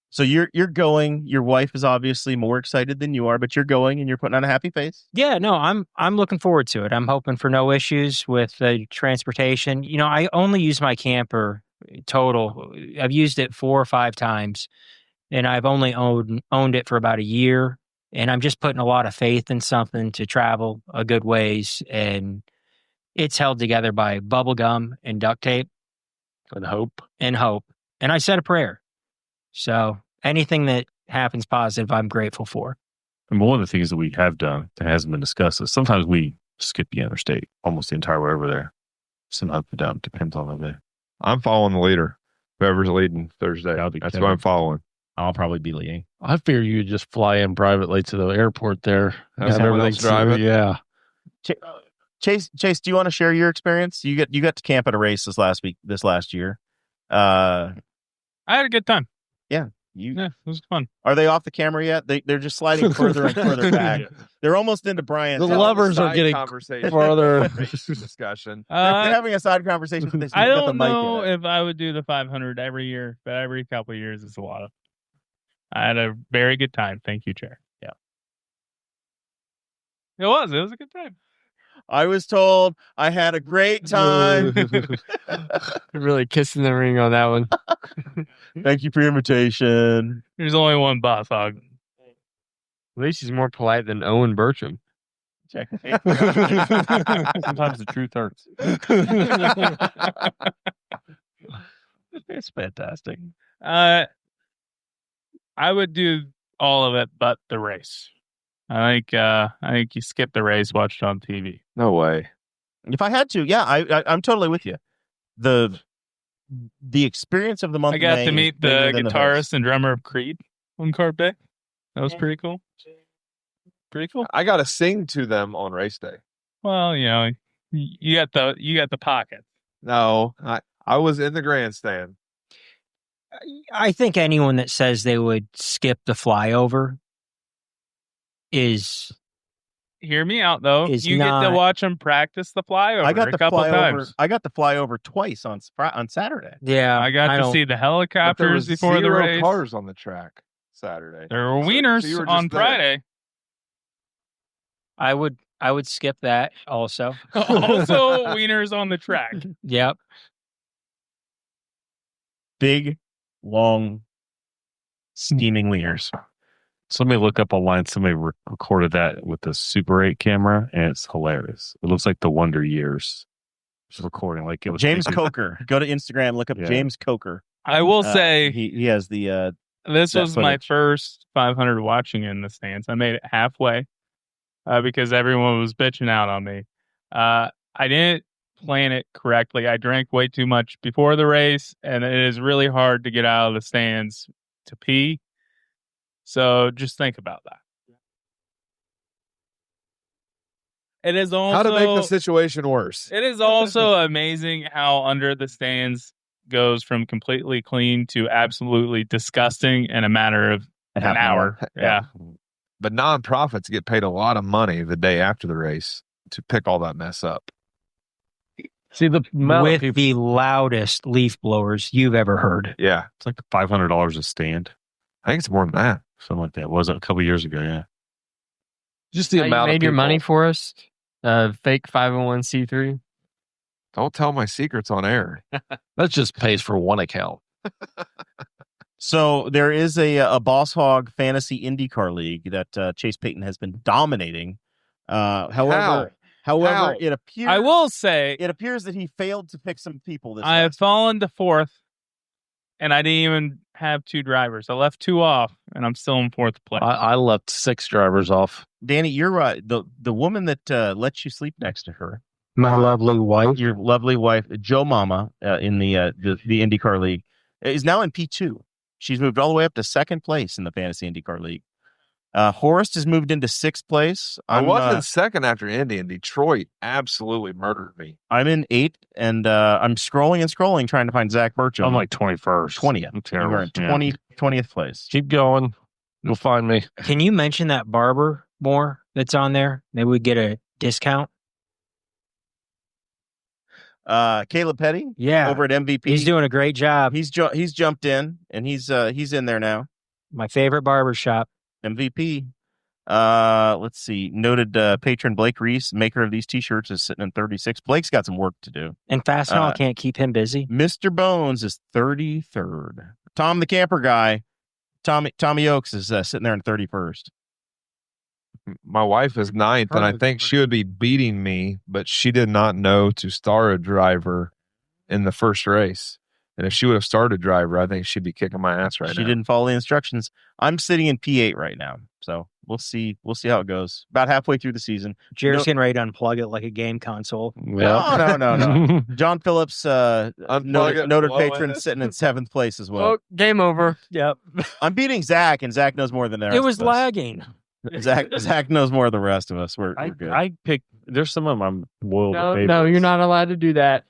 So you're going. Your wife is obviously more excited than you are, but you're going and you're putting on a happy face. Yeah, no, I'm looking forward to it. I'm hoping for no issues with transportation. You know, I only use my camper total. I've used it 4 or 5 times, and I've only owned it for about a year. And I'm just putting a lot of faith in something to travel a good ways, and it's held together by bubble gum and duct tape And hope. and hope. And I said a prayer. So anything that happens positive, I'm grateful for. And one of the things that we have done that hasn't been discussed is sometimes we skip the interstate almost the entire way over there. Sometimes it down depends on the day. I'm following the leader. Whoever's leading Thursday. That'll be That's Kevin. who I'm following. I'll probably be leading. I figure you would just fly in privately to the airport there. Have someone else drive it? Yeah. Chase, do you want to share your experience? You got to camp at a race this last year. I had a good time. Yeah, it was fun. Are they off the camera yet? They're just sliding further and further back. They're almost into Brian's. The house. lovers are getting farther. discussion. They're having a side conversation. But I got the don't mic in know it. if I would do the 500 every year, but every couple of years is a lot of. I had a very good time. Thank you, Chair. Yeah, it was a good time. I was told I had a great time. Really kissing the ring on that one. Thank you for your invitation. There's only one Boss Hog. At least he's more polite than Owen Burcham. Check. Sometimes the truth hurts. It's fantastic. I would do all of it but the race. I think you skip the race, watch it on TV. No way. If I had to, yeah, I'm totally with you. The experience of the month. I of got May to is meet the bigger than guitarist and drummer of Creed on Carb Day. That was pretty cool. Pretty cool. I got to sing to them on race day. Well, you know, you got the pocket. No, I was in the grandstand. I think anyone that says they would skip the flyover is Hear me out though. Is You get to not- watch them practice the flyover. I got a the couple flyover. times. I got the flyover twice on Saturday. yeah. I got to don't- see the But there helicopters was before the 0 race. cars on the track Saturday. There were So wieners you were just on there. Friday. I would skip that also. Also, wieners on the track. Yep. Big, long, steaming wieners. Somebody look up online. Somebody recorded that with the Super 8 camera, and it's hilarious. It looks like the Wonder Years. Just recording like it was James taken- Coker. Go to Instagram. Look up Yeah. James Coker. I will say he has the. this that was my footage. first 500 watching in the stands. I made it halfway because everyone was bitching out on me. I didn't plan it correctly. I drank way too much before the race, and it is really hard to get out of the stands to pee. So just think about that. It is also How to make the situation worse. It is also amazing how under the stands goes from completely clean to absolutely disgusting in a matter of an half an hour. hour. Yeah. But nonprofits get paid a lot of money the day after the race to pick all that mess up. See, the amount of With people, the loudest leaf blowers you've ever heard. Yeah. It's like $500 a stand, I think it's more than that. something like that. Was it a couple years ago? Yeah. just the How you amount of made your people. money for us? Fake 501c3. Don't tell my secrets on air. That just pays for one account. So there is a Boss Hog Fantasy IndyCar League that Chase Peyton has been dominating. However, However, How? it appears I will say it appears that he failed to pick some people this I have last fallen to fourth, and I didn't even have 2 drivers. I left 2 off, and I'm still in 4th place. I left 6 drivers off. Danny, you're the woman that lets you sleep next to her. My lovely wife. Your lovely wife, Joe Mama, in the IndyCar League, is now in P2. She's moved all the way up to 2nd place in the Fantasy IndyCar League. Horace has moved into 6th place. I wasn't second after Indy, and Detroit absolutely murdered me. I'm in 8th, and I'm scrolling and scrolling trying to find Zach Burcham. I'm like 21st. 20th. I'm terrible. You're in Yeah. 20th place. Keep going. You'll find me. Can you mention that barber more that's on there? Maybe we get a discount. Caleb Petty, Yeah, over at MVP. he's doing a great job. He's jumped in, and he's in there now. My favorite barber shop. MVP. Let's see. Noted patron Blake Reese, maker of these T-shirts, is sitting in 36. Blake's got some work to do. And Fastenal can't keep him busy. Mr. Bones is 33rd. Tom the camper guy, Tommy Oaks is sitting there in 31st. My wife is 9th, and I think she would be beating me, but she did not know to start a driver in the first race. And if she would have started a driver, I think she'd be kicking my ass right now. She didn't follow the instructions. I'm sitting in P8 right now, so we'll see. We'll see how it goes. About halfway through the season. Jared's getting ready to unplug it like a game console. No. John Phillips, noted blow patron, it. sitting in 7th place as well. Oh, game over. Yep. I'm beating Zach, and Zach knows more than the rest It was of us. lagging. Zach knows more than the rest of us. We're good. I picked. There's some of them I'm loyal to No, favorites. no, you're not allowed to do that.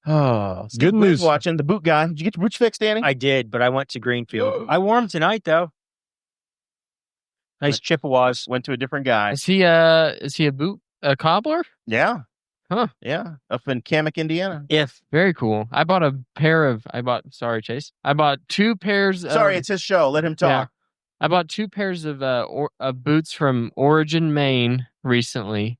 Oh, Good news. Watching the boot guy. Did you get your boots fixed, Danny? I did, but I went to Greenfield. I wore them tonight, though. Nice Chippewas. Went to a different guy. Is he a cobbler? Yeah. Huh. Yeah. Up in Kamek, Indiana. If Very cool. Sorry, Chase. I bought 2 pairs of, Sorry, it's his show. Let him talk. I bought 2 pairs of boots from Origin, Maine recently.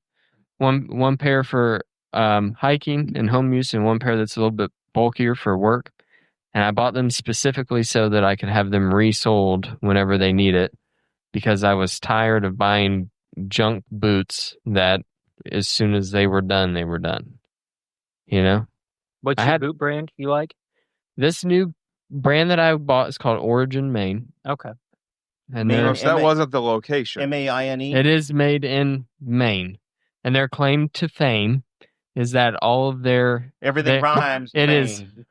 One pair for hiking and home use, and one pair that's a little bit bulkier for work. And I bought them specifically so that I could have them resold whenever they need it, because I was tired of buying junk boots that as soon as they were done, they were done. You know? what's I your had- boot brand you like? This new brand that I bought is called Origin, Maine. Okay. And Maine, they're- So that wasn't the location. MAINE. it is made in Maine. And their claim to fame is that all of their Everything rhymes. it is. Maine.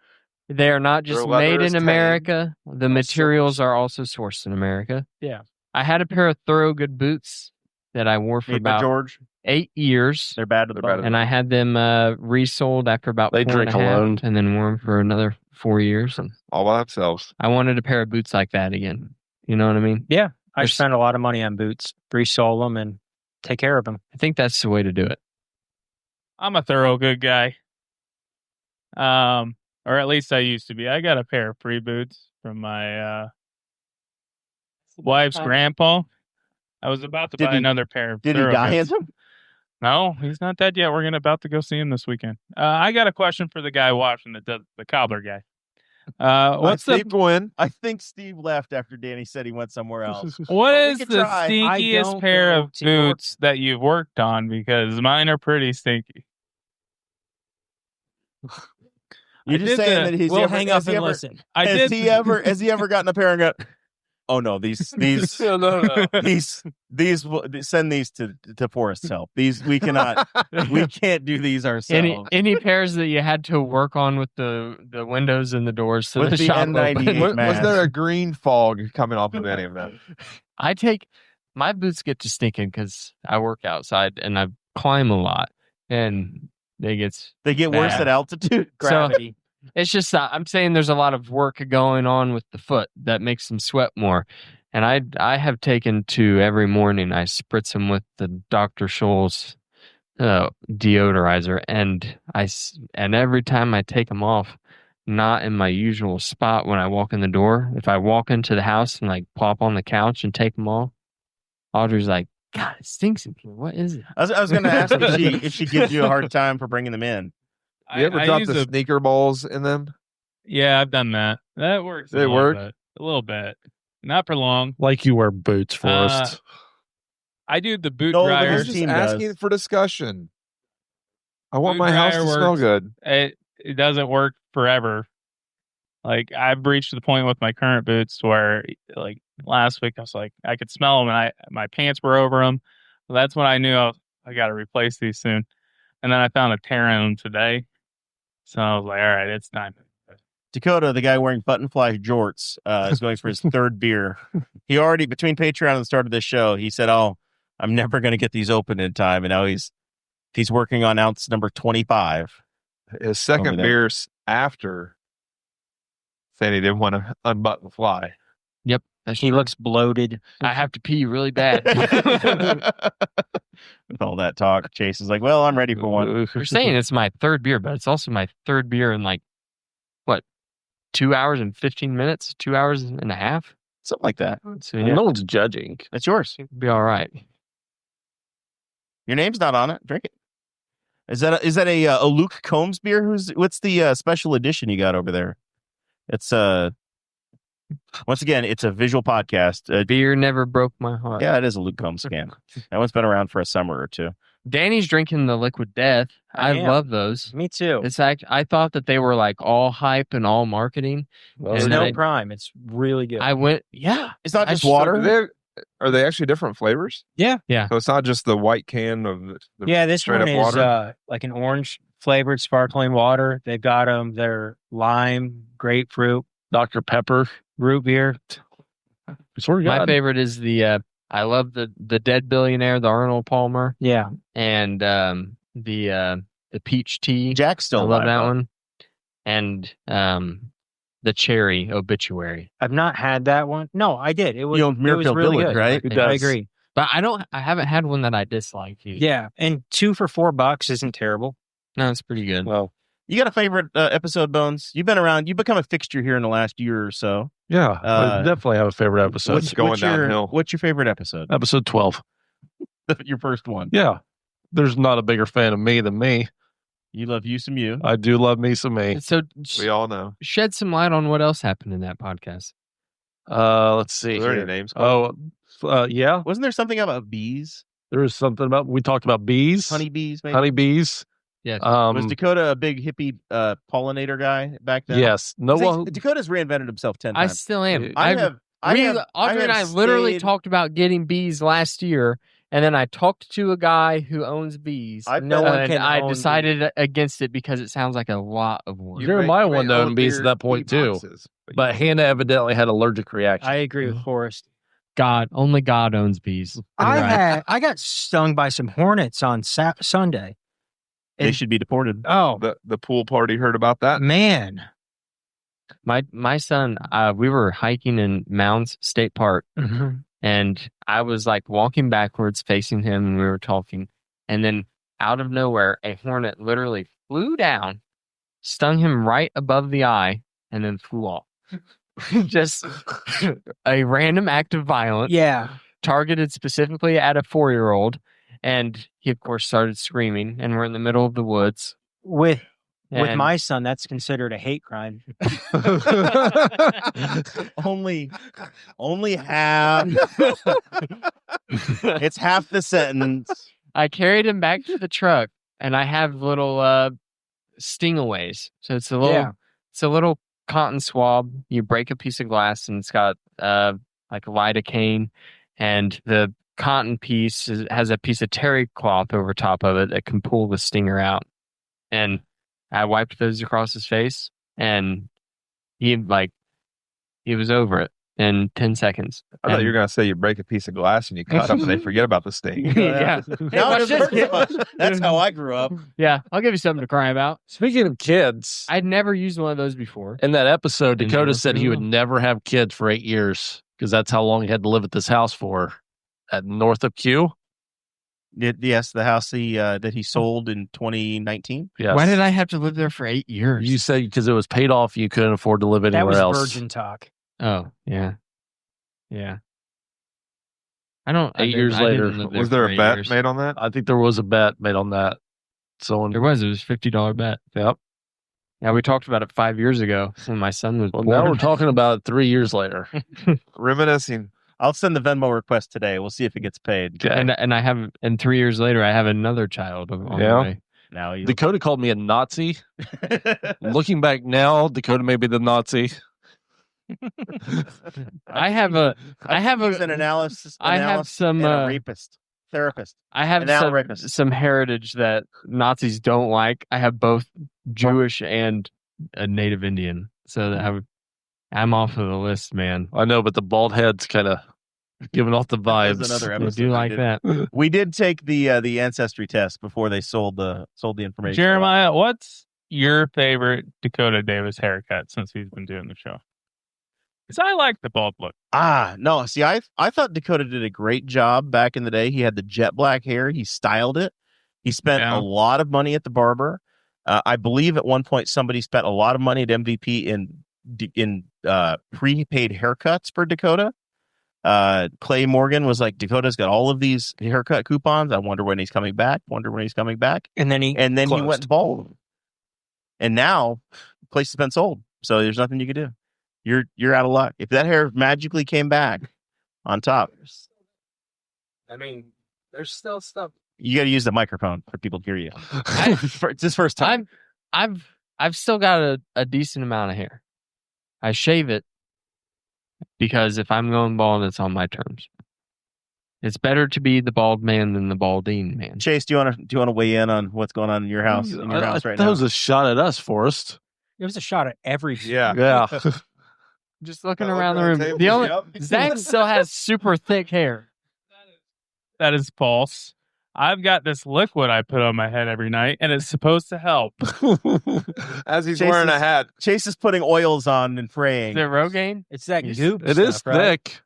They are not just Their leather made is in tame. America. The materials are also sourced in America. Yeah. I had a pair of Thorogood boots that I wore for Made by about George. 8 years. They're bad to the bone. And I had them resold after about They 4 and drink a half, alone. and then wore them for another 4 years. And All by themselves. I wanted a pair of boots like that again. You know what I mean? Yeah. I There's- spent a lot of money on boots. Resole them and take care of them. I think that's the way to do it. I'm a thorough good guy. Or at least I used to be. I got a pair of free boots from my wife's grandpa. I was about to Did buy he- another pair of Did he die in Thorogoods. them? No, he's not dead yet. We're about to go see him this weekend. I got a question for the guy watching the cobbler guy. What's Steve Gwynn. I think Steve left after Danny said he went somewhere else. what Well, we is could the try. I stinkiest don't pair go of to your- boots that you've worked on? Because mine are pretty stinky. You're just saying that he's We'll ever, hang has up he and ever, listen. I has did. he ever gotten a pair and got, oh no, these No. these send these to Forrest's help. These we cannot we can't do these ourselves. Any pairs that you had to work on with the windows and the doors to With the the shop N98 open. Was man. there a green fog coming off of any of them? I take my boots get to stinking because I work outside and I climb a lot, and they get worse bad. at altitude. Gravity. It's just I'm saying there's a lot of work going on with the foot that makes them sweat more. And I have taken to every morning. I spritz them with the Dr. Scholl's deodorizer, and every time I take them off, not in my usual spot when I walk in the door. If I walk into the house and like plop on the couch and take them off, Audrey's like, "God, it stinks in here. What is it?" I was going to ask if she gives you a hard time for bringing them in. You ever I drop use the a- sneaker balls in them? Yeah, I've done that. That works. They work? A little bit. Not for long. Like you wear boots, Forrest. I do the boot No, but dryer. I his was just team asking does. for discussion. I want Boot my house dryer to smell works. good. It doesn't work forever. Like I've reached the point with my current boots where, like last week, I was like, I could smell them, and my pants were over them. Well, that's when I knew I got to replace these soon. And then I found a tear in them today, so I was like, all right, it's time. Dakota, the guy wearing button fly jorts, is going for his third beer. He already, between Patreon and the start of this show, he said, "Oh, I'm never going to get these open in time," and now he's working on ounce number 25. His second Over there. beer's after saying he didn't want to unbutton the fly. Yep. He looks bloated. I have to pee really bad. With all that talk, Chase is like, "Well, I'm ready for one." We're saying it's my third beer, but it's also my third beer in like, what, 2 hours and 15 minutes? 2 hours and a half? Something like that. So yeah, No one's judging. That's yours. it'll be all right. Your name's not on it. Drink it. Is that a Luke Combs beer? What's the special edition you got over there? It's once again, it's a visual podcast. Beer never broke my heart. Yeah, it is a Luke Combs can. That one's been around for a summer or two. Danny's drinking the Liquid Death. I am. love those. Me too. It's I thought that they were like all hype and all marketing. It's and no then prime. It's really good. I went, yeah. It's not I just just- water. Are they actually different flavors? Yeah. Yeah. So it's not just the white can of the Yeah, this straight one up is water? like an orange flavored sparkling water. They've got them. They're lime, grapefruit, Dr. Pepper. root beer. I swear to My God. favorite is the I love the Dead Billionaire, the Arnold Palmer, Yeah. and the peach tea. Jack's still I love alive, that though. one. And the cherry obituary. I've not had that one. No, I did. It was, You own it was Miracle really Village, good. right? It I does. agree. But I haven't had one that I disliked. Either. Yeah. And 2 for $4 isn't terrible. No, it's pretty good. Well, You got a favorite episode, Bones? You've been around. You've become a fixture here in the last year or so. yeah, I definitely have a favorite episode. What's going downhill? What's your favorite episode? Episode 12. Your first one. Yeah. There's not a bigger fan of me than me. You love you some you. I do love me some me. So We all know. shed some light on what else happened in that podcast. Let's see. Are there any here. names called? Yeah. Wasn't there something about bees? There was something about, we talked about bees. Honeybees, maybe? Honeybees. Yeah. Was Dakota a big hippie pollinator guy back then? Yes. No See, one. Dakota's reinvented himself 10 I times. still am. Audrey and I literally talked about getting bees last year, and then I talked to a guy who owns bees. No one and can I own decided against it because it sounds like a lot of work. Jeremiah wanted to own bees at that point, too. boxes, But Hannah evidently had allergic reaction. I agree with Forrest. Only God owns bees. I got stung by some hornets on Sunday. They should be deported. Oh, the pool party heard about that. man. My son, we were hiking in Mounds State Park, and I was like walking backwards facing him, and we were talking, and then out of nowhere, a hornet literally flew down, stung him right above the eye, and then flew off. Just a random act of violence. Yeah. Targeted specifically at a 4-year-old, and he of course started screaming, and we're in the middle of the woods. With And my son, that's considered a hate crime. only half. It's half the sentence. I carried him back to the truck, and I have little stingaways. So it's a little cotton swab. You break a piece of glass, and it's got like lidocaine, and the cotton piece has a piece of terry cloth over top of it that can pull the stinger out. And I wiped those across his face, and he was over it in 10 seconds. I thought you were going to say you break a piece of glass and you cut up and they forget about the sting. Yeah. Now it doesn't hurt as much. That's how I grew up. Yeah, I'll give you something to cry about. Speaking of kids, I'd never used one of those before. in that episode, Didn't Dakota work said for he me. would never have kids for 8 years because that's how long he had to live at this house for at north of Q. Yes, the house that he sold in 2019. Yes. Why did I have to live there for 8 years? You said because it was paid off, you couldn't afford to live That anywhere was else. virgin talk. Oh, yeah. Yeah. I don't. 8 years later, Was there a bet made on that? I think there was a bet made on that. So There was. It was a $50 bet. Yep. Yeah, we talked about it 5 years ago when my son was Well, born. now we're talking about it 3 years later. Reminiscing. I'll send the Venmo request today. We'll see if it gets paid. And 3 years later, I have another child on the Yeah. way. Now he's Dakota called me a Nazi. Looking back now, Dakota may be the Nazi. I have He's an analysis. I have analyst some, and a rapist, therapist. I have An rapist. some heritage that Nazis don't like. I have both Jewish and a Native Indian, so that I'm off of the list, man. I know, but the bald head's kind of giving off the That was vibes. another I episode. do like did. that. We did take the ancestry test before they sold the information. Jeremiah, what's your favorite Dakota Davis haircut since he's been doing the show? Because I like the bald look. No. See, I thought Dakota did a great job back in the day. He had the jet black hair. He styled it. He spent a lot of money at the barber. I believe at one point somebody spent a lot of money at MVP in prepaid haircuts for Dakota. Clay Morgan was like, Dakota's got all of these haircut coupons. I wonder when he's coming back. And then he He went bald. And now the place has been sold. So there's nothing you can do. You're out of luck. If that hair magically came back on top, I mean, there's still stuff. you got to use the microphone for people to hear you. It's his first time. I've still got a decent amount of hair. I shave it because if I'm going bald, it's on my terms. It's better to be the bald man than the balding man. Chase, do you want to weigh in on what's going on in your house? Right That now, was a shot at us, Forrest. it was a shot at every. Yeah. Just looking I look around the around room. the table, The only yep. Zach still has super thick hair. That is false. I've got this liquid I put on my head every night, and it's supposed to help. As he's Chase wearing a is- hat. Chase is putting oils on and Is fraying. it Rogaine? It's that It goop. It is stuff, right? thick.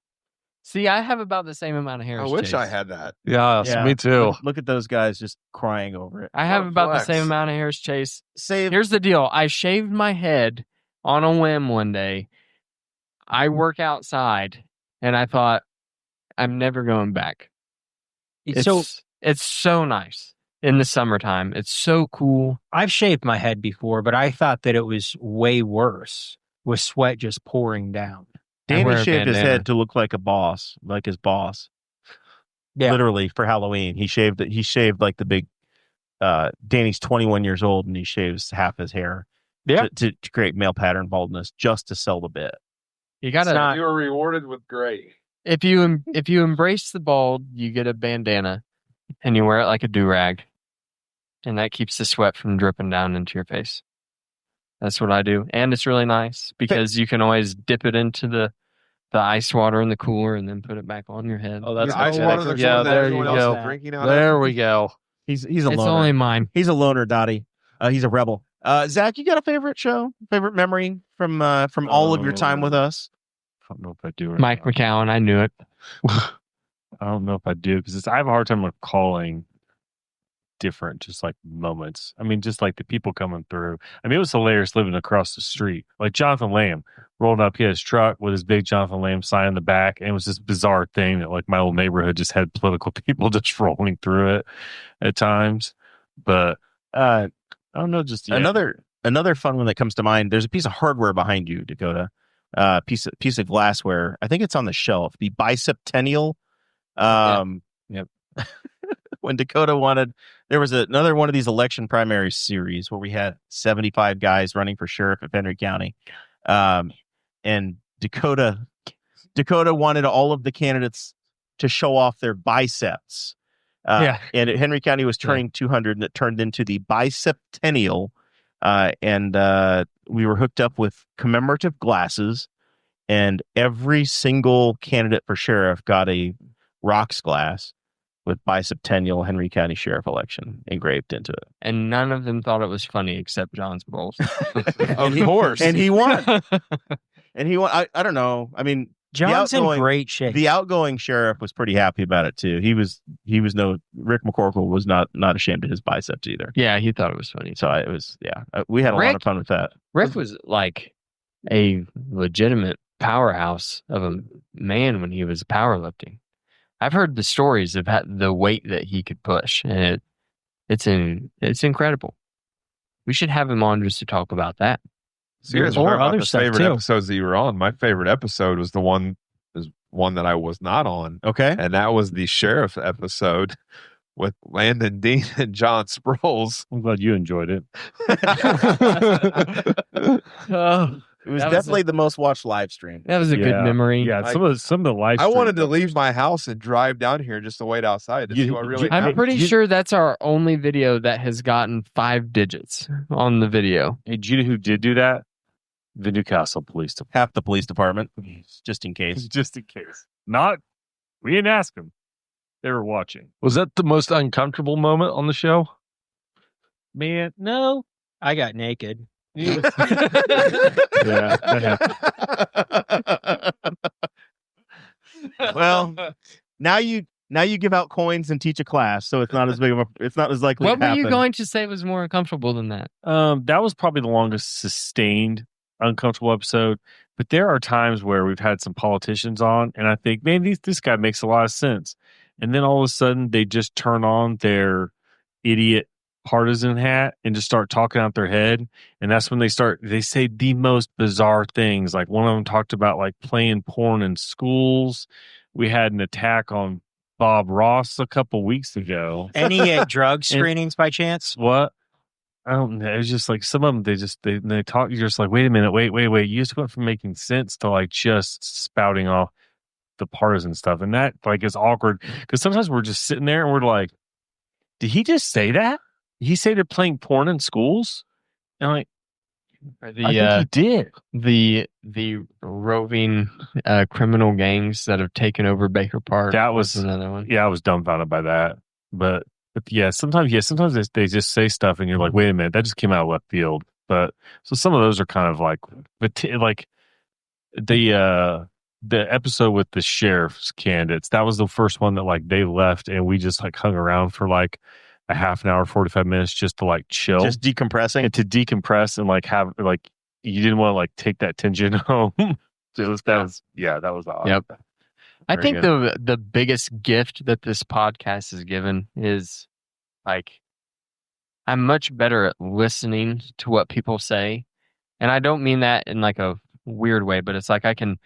See, I have about the same amount of hair. I as wish Chase. I had that. Yeah, me too. Look at those guys just crying over it. I have about flex. the same amount of hair as Chase. Save. Here's the deal. I shaved my head on a whim one day. I work outside, and I thought, I'm never going back. It's so nice in the summertime. It's so cool. I've shaved my head before, but I thought that it was way worse with sweat just pouring down. Danny wear a shaved his bandana. head to look like a boss, like his boss. Yeah. Literally for Halloween, he shaved like the big. Danny's 21 years old, and he shaves half his hair to create male pattern baldness, just to sell the bit. You gotta. You were rewarded with gray. If you embrace the bald, you get a bandana, and you wear it like a do-rag, and that keeps the sweat from dripping down into your face. That's what I do, and it's really nice because you can always dip it into the ice water in the cooler and then put it back on your head. Oh, that's Ice good. water that Yeah, there you everyone else is go. drinking out There we go. He's a It's loner. only mine. He's a loner, Dottie. He's a rebel. Zach, you got a favorite show, favorite memory from all of your time with us? I don't know if I do. Or Mike not. McCowan, I knew it. I don't know if I do because I have a hard time recalling different just like moments. I mean, just like the people coming through. I mean, it was hilarious living across the street. Like Jonathan Lamb rolled up his truck with his big Jonathan Lamb sign in the back, and it was this bizarre thing that like my old neighborhood just had political people just rolling through it at times. But I don't know, just Another fun one that comes to mind. There's a piece of hardware behind you, Dakota. Piece of glassware. I think it's on the shelf. The biceptennial. Yep. When Dakota wanted, there was another one of these election primary series where we had 75 guys running for sheriff of Henry County, and Dakota wanted all of the candidates to show off their biceps. And Henry County was turning 200, and it turned into the biceptennial. And we were hooked up with commemorative glasses, and every single candidate for sheriff got a rocks glass with biceptennial Henry County Sheriff election engraved into it. And none of them thought it was funny except John's Bowles. Of course. And he won. I don't know. I mean, John's in great shape. The outgoing sheriff was pretty happy about it too. Rick McCorkle was not ashamed of his biceps either. Yeah, he thought it was funny. So we had a lot of fun with that. Rick was like a legitimate powerhouse of a man when he was powerlifting. I've heard the stories of the weight that he could push, and it's incredible. We should have him on just to talk about that. So you guys Or were talking other about the stuff, favorite too. episodes that you were on. My favorite episode was the one that I was not on, Okay. and that was the sheriff episode with Landon Dean and John Sproles. I'm glad you enjoyed it. It was That was definitely the most watched live stream. That was a good memory. Yeah, Like, some of the live. I wanted to streams- leave my house and drive down here just to wait outside to see what really I'm happened. pretty sure that's our only video that has gotten 5 digits on the video. Hey, do you know who did do that? The Newcastle Police Department. Half the police department, just in case. Just in case. We didn't ask them. They were watching. Was that the most uncomfortable moment on the show? Man, no. I got naked. Yeah, that happened. Well, now you give out coins and teach a class, so it's not as big of it's not as likely. What to were happen. you going to say was more uncomfortable than that? That was probably the longest sustained uncomfortable episode. But there are times where we've had some politicians on, and I think, man, this guy makes a lot of sense. And then all of a sudden, they just turn on their idiot partisan hat and just start talking out their head. And that's when they say the most bizarre things. Like one of them talked about like playing porn in schools. We had an attack on Bob Ross a couple weeks ago. Any drug screenings by chance? What? I don't know. It's just like some of them, they talk. You're just like, wait a minute, wait. You just went from making sense to like just spouting off the partisan stuff, and that like is awkward because sometimes we're just sitting there and we're like, did he just say that? Did he say they're playing porn in schools? And I'm like, I think he did. The roving criminal gangs that have taken over Baker Park. That was another one. Yeah, I was dumbfounded by that, but sometimes they just say stuff and you're like, wait a minute, that just came out of left field. But so some of those are kind of like the episode with the sheriff's candidates. That was the first one that like they left and we just like hung around for like a half an hour, 45 minutes just to like chill, just decompressing, and to decompress and like have like you didn't want to like take that tension home. That was odd. Yep. I Very think good. the biggest gift that this podcast has given is like I'm much better at listening to what people say. And I don't mean that in like a weird way, but it's like I can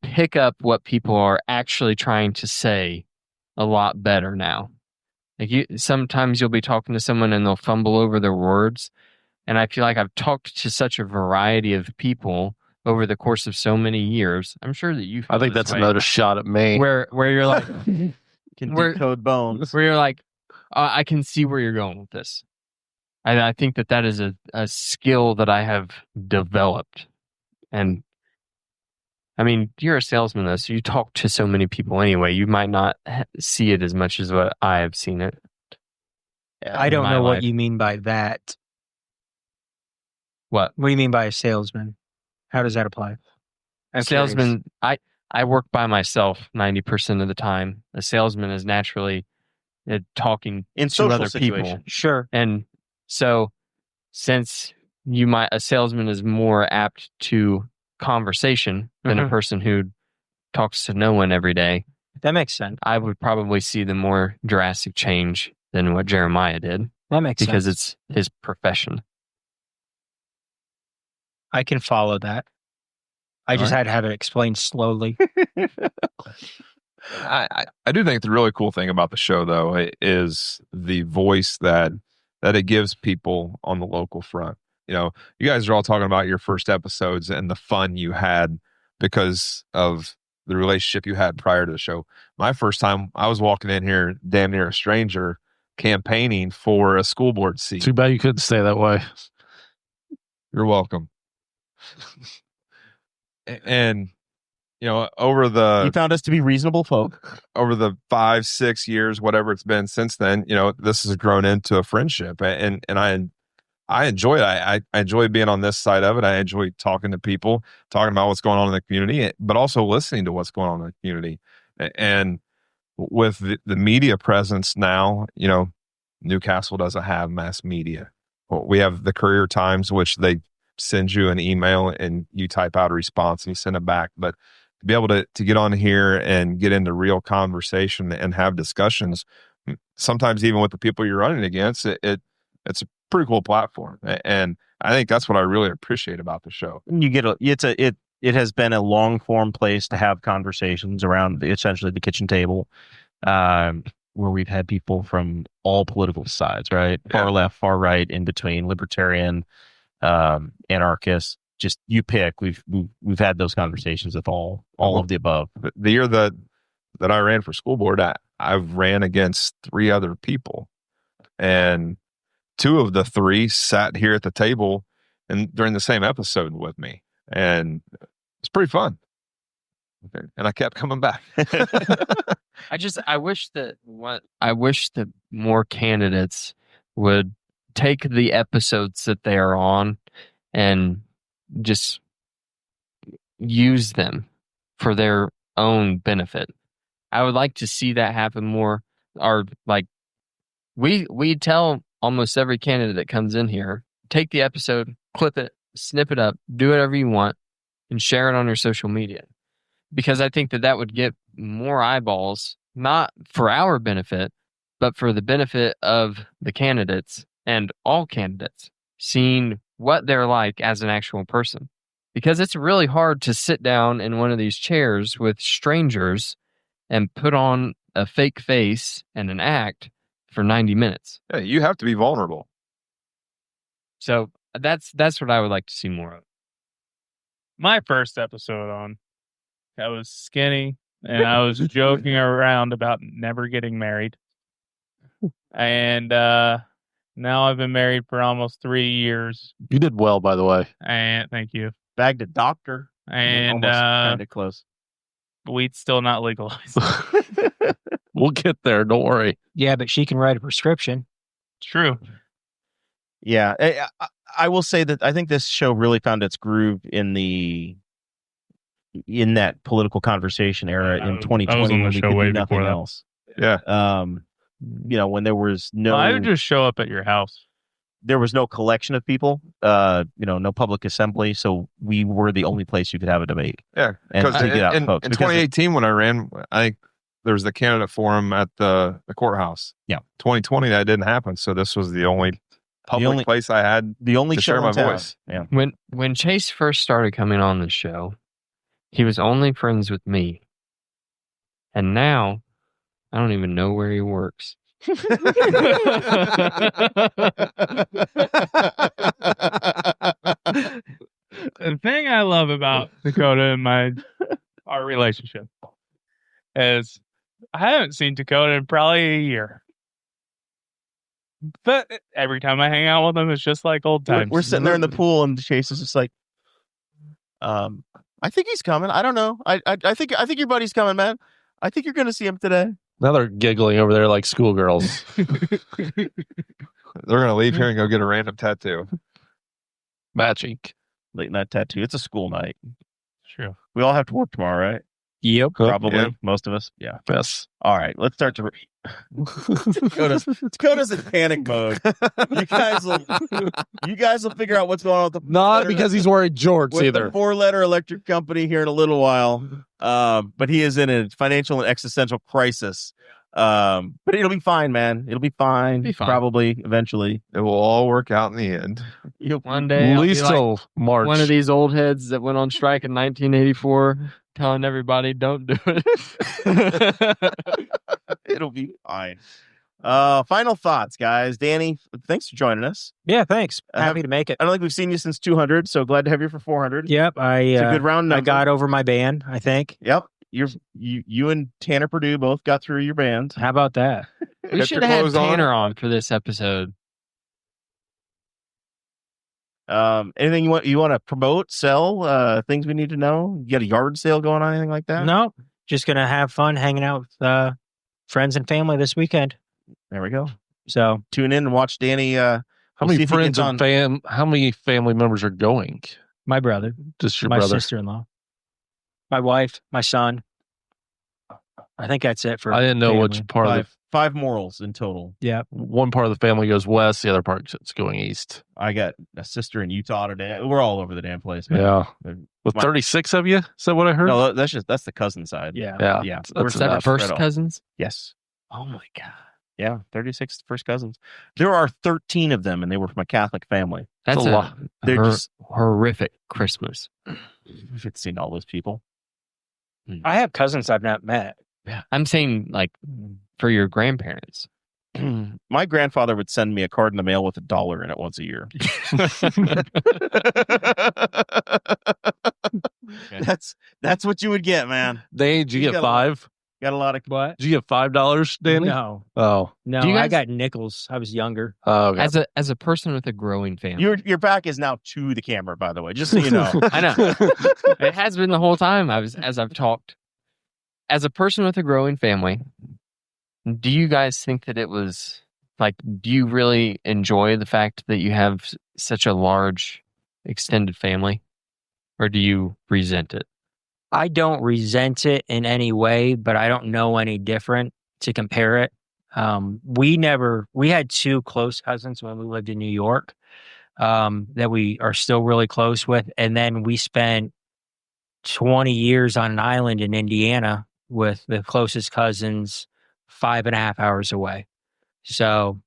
pick up what people are actually trying to say a lot better now. Like sometimes you'll be talking to someone and they'll fumble over their words. And I feel like I've talked to such a variety of people over the course of so many years. I'm sure that you feel I think this that's way, another shot at me. where you're like can We're- decode bones. where you're like, I can see where you're going with this. And I think that is a skill that I have developed. And I mean, you're a salesman though, so you talk to so many people anyway. You might not see it as much as what I have seen it. I don't my know life. what you mean by that. What? What do you mean by a salesman? How does that apply? I'm Salesman, I work by myself 90% of the time. A salesman is naturally talking In to social other people. situations. Sure. And so since a salesman is more apt to conversation than a person who talks to no one every day, That makes sense. I would probably see the more drastic change than what Jeremiah did That makes because sense. it's his profession. I can follow that. I just had to have it explained slowly. I do think the really cool thing about the show, though, is the voice that it gives people on the local front. You know, you guys are all talking about your first episodes and the fun you had because of the relationship you had prior to the show. My first time, I was walking in here damn near a stranger campaigning for a school board seat. Too bad you couldn't stay that way. You're welcome. And, you know, over the You found us to be reasonable folk. over the 5-6 years, whatever it's been since then, you know, this has grown into a friendship, and I enjoy it. I enjoy being on this side of it. I enjoy talking to people, talking about what's going on in the community, but also listening to what's going on in the community. And with the media presence now, you know, Newcastle doesn't have mass media. Well, we have the Courier Times, which they send you an email and you type out a response and you send it back. But to be able to get on here and get into real conversation and have discussions, sometimes even with the people you're running against, it's pretty cool platform. And I think that's what I really appreciate about the show. You get it has been a long form place to have conversations around essentially the kitchen table, where we've had people from all political sides, right? Far left, far right, in between, libertarian, anarchist. Just you pick. We've had those conversations with all of the above. The year that I ran for school board, I've ran against 3 other people, and 2 of the 3 sat here at the table and during the same episode with me, and it's pretty fun. And I kept coming back. I wish that more candidates would take the episodes that they are on and just use them for their own benefit. I would like to see that happen more. Or like we tell almost every candidate that comes in here, take the episode, clip it, snip it up, do whatever you want, and share it on your social media. Because I think that would get more eyeballs, not for our benefit, but for the benefit of the candidates and all candidates, seeing what they're like as an actual person. Because it's really hard to sit down in one of these chairs with strangers and put on a fake face and an act for 90 minutes. Yeah, you have to be vulnerable. So that's what I would like to see more of. My first episode on, I was skinny and I was joking around about never getting married. And now I've been married for almost 3 years. You did well, by the way. And thank you. Bagged a doctor. And kind of close. weed's still not legalized. We'll get there. Don't worry. Yeah, but she can write a prescription. True. Yeah, I will say that I think this show really found its groove in that political conversation era in 2020 when we could do nothing else. Yeah. When there was no, I would just show up at your house. There was no collection of people, no public assembly, so we were the only place you could have a debate. Yeah, and to get out in folks. 2018 when I ran, I think there was the candidate forum at the courthouse. Yeah, 2020 that didn't happen, so this was the only public place I had to share my voice. Yeah. When Chase first started coming on the show, he was only friends with me, and now I don't even know where he works. The thing I love about Dakota and our relationship is I haven't seen Dakota in probably a year. But every time I hang out with him, it's just like old times. We're sitting there in the pool, and Chase is just like, I think he's coming. I don't know. I think your buddy's coming, man. I think you're going to see him today. Now they're giggling over there like schoolgirls. They're going to leave here and go get a random tattoo. Matching. Late night tattoo. It's a school night. True. We all have to work tomorrow, right? Yep. Probably. Yep. Most of us. Yeah. Yes. All right. Let's start to. Dakota's in panic mode. You guys will figure out what's going on with the Not because he's wearing jorts with either. the 4-letter electric company here in a little while. But he is in a financial and existential crisis. But it'll be fine, man. It'll be fine. Probably eventually. It will all work out in the end. One day, At I'll least be like till March. one of these old heads that went on strike in 1984, telling everybody don't do it. It'll be fine. Final thoughts, guys. Danny, thanks for joining us. Yeah, thanks. Happy to make it. I don't think we've seen you since 200, so glad to have you for 400. Yep, It's a good round number. I got over my band, I think. Yep. You and Tanner Purdue both got through your band. How about that? We Got should your have had clothes on? Tanner on for this episode. Anything you want to promote, sell, things we need to know? You got a yard sale going on, anything like that? No, just going to have fun hanging out with friends and family this weekend. There we go. So Tune in and watch Danny. How many friends and how many family members are going? my brother, Just your my brother. sister-in-law, my wife, my son. I think that's it for I didn't know which family. part of Five morals in total. Yeah. one part of the family goes west, the other part is going east. I got a sister in Utah today. We're all over the damn place, man. Yeah. With My- 36 of you? Is that what I heard? No, that's the cousin side. Yeah. Yeah. Yeah. That's Is that enough. first Right on. cousins? Yes. Oh my god! Yeah, 36 first cousins. There are 13 of them, and they were from a Catholic family. That's a lot. They're just horrific Christmas. we've seen all those people. I have cousins I've not met. I'm saying like for your grandparents. My grandfather would send me a card in the mail with $1 in it once a year. That's what you would get, man. Did you He's get got a- 5? Got a lot of What? Did you get $5, Danny? No, Oh. no. Do you I guys- got nickels. I was younger. Oh, okay. As a person with a growing family. your back is now to the camera, by the way, just so you know. I know. It has been the whole time as I've talked. As a person with a growing family, do you guys think that it was like, do you really enjoy the fact that you have such a large extended family? Or do you resent it? I don't resent it in any way, but I don't know any different to compare it. We had 2 close cousins when we lived in New York that we are still really close with. And then we spent 20 years on an island in Indiana with the closest cousins 5.5 hours away. So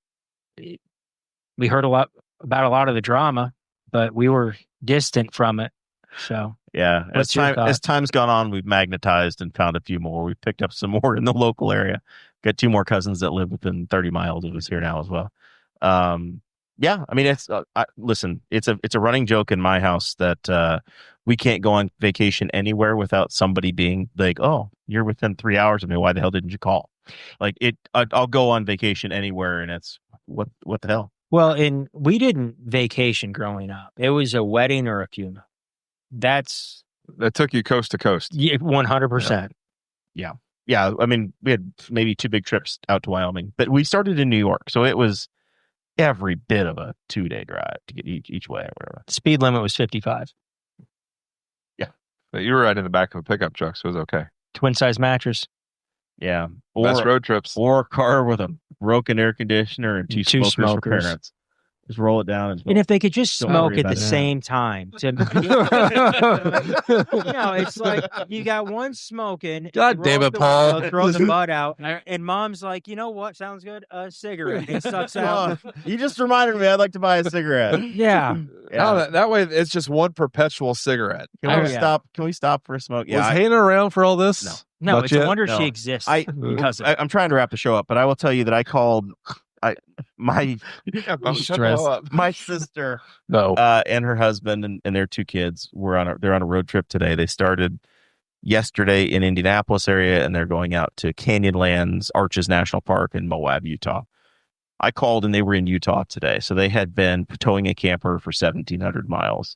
we heard a lot about a lot of the drama, but we were distant from it. So Yeah. What's your thought? As time's gone on, we've magnetized and found a few more. We've picked up some more in the local area. Got 2 more cousins that live within 30 miles of us here now as well. Yeah, I mean, it's listen, it's a running joke in my house that we can't go on vacation anywhere without somebody being like, "Oh, you're within 3 hours of me. Why the hell didn't you call?" Like I'll go on vacation anywhere, and it's what the hell. well, and we didn't vacation growing up. It was a wedding or a funeral. That's That took you coast to coast. 100%. Yeah, I mean, we had maybe 2 big trips out to Wyoming, but we started in New York, so it was every bit of a 2-day drive to get each way or whatever. Speed limit was 55. But you were right in the back of a pickup truck, so it was okay. Twin size mattress. Yeah, Best road trips. or a car with a broken air conditioner and 2 Two smokers for smokers. parents. Just roll it down and smoke. And if they could just Don't smoke worry at the about it. same time. It's like you got one smoking. God throw damn it, the Paul. window, throw the butt out. And mom's like, you know what? Sounds good. A cigarette. It sucks out. Oh, you just reminded me I'd like to buy a cigarette. Yeah. No, that way it's just one perpetual cigarette. Can we yeah. stop? Can we stop for a smoke? Was Hannah around for all this? No. No, Not it's yet? a wonder No. she exists. because of it. I'm trying to wrap the show up, but I will tell you that I called my Stressed. my sister No. and her husband and their 2 kids they're on a road trip today. They started yesterday in Indianapolis area, and they're going out to Canyonlands Arches National Park in Moab, Utah. I called and they were in Utah today, so they had been towing a camper for 1,700 miles.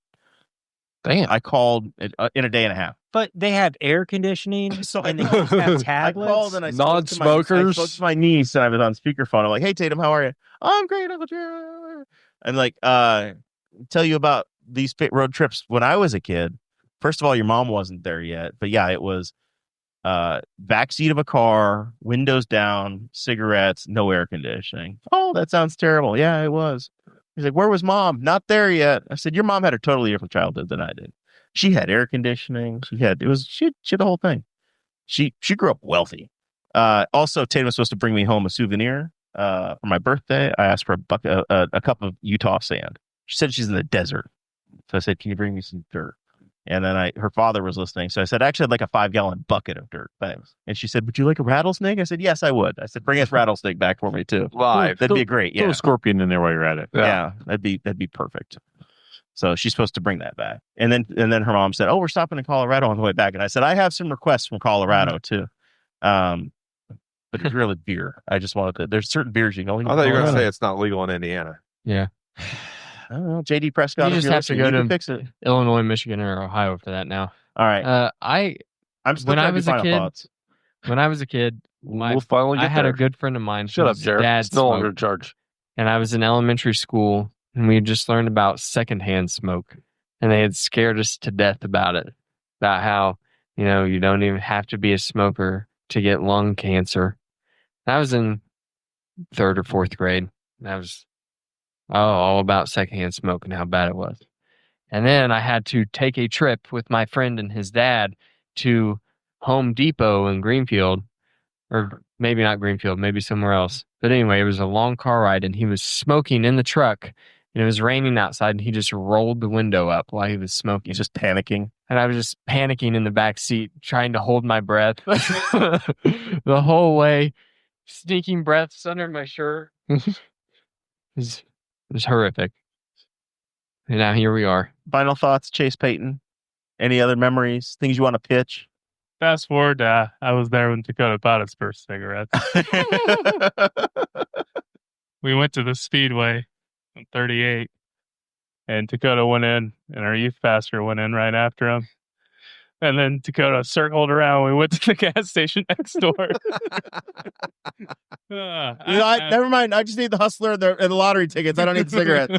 Damn. I called in a day and a half. But they have air conditioning So and they just have I tablets. called and I Non-smokers? spoke to my niece, and I was on speakerphone. I'm like, "Hey Tatum, how are you?" "Oh, I'm great, Uncle Jerry." And like, tell you about these road trips when I was a kid. First of all, your mom wasn't there yet, but yeah, it was backseat of a car, windows down, cigarettes, no air conditioning. "Oh, that sounds terrible." "Yeah, it was." He's like, "Where was mom?" "Not there yet." I said, "Your mom had a totally different childhood than I did. She had air conditioning. She had the whole thing. She grew up wealthy." Also, Tatum was supposed to bring me home a souvenir for my birthday. I asked for a cup of Utah sand. She said she's in the desert, so I said, "Can you bring me some dirt?" And then her father was listening, so I said, "Actually, I'd like a 5-gallon bucket of dirt, thanks." And she said, "Would you like a rattlesnake?" I said, "Yes, I would." I said, "Bring us rattlesnake back for me too." Live. That'd be great. Throw Yeah, a scorpion in there while you're at it. yeah, that'd be perfect. So she's supposed to bring that back. And then her mom said, "Oh, we're stopping in Colorado on the way back." And I said, "I have some requests from Colorado too." But it's really beer. I just wanted to, there's certain beers you can only I thought you were going to Colorado. say it's not legal in Indiana. Yeah. I don't know. JD Prescott. You if just you're have to listening, go you to- can fix it. Illinois, Michigan, or Ohio for that now. All right. I'm still when I trying to was do a final kid, thoughts. when I was a kid, We'll finally get I had there. a good friend of mine. Shut up, whose Jared. dad It's no longer in smoked, charge. and I was in elementary school, and we had just learned about secondhand smoke, and they had scared us to death about it, about how you don't even have to be a smoker to get lung cancer. And I was in 3rd or 4th grade. And I was all about secondhand smoke and how bad it was. And then I had to take a trip with my friend and his dad to Home Depot in Greenfield, or maybe not Greenfield, maybe somewhere else. But anyway, it was a long car ride, and he was smoking in the truck, and it was raining outside, and he just rolled the window up while he was smoking. He's just panicking. And I was just panicking in the back seat, trying to hold my breath the whole way, sneaking breaths under my shirt. It was horrific. And now here we are. Final thoughts, Chase Peyton? Any other memories? Things you want to pitch? Fast forward, I was there when Dakota bought his first cigarettes. We went to the Speedway on 38, and Dakota went in, and our youth pastor went in right after him. And then Dakota circled around. We went to the gas station next door. Never mind. I just need the hustler and the lottery tickets. I don't need the cigarettes.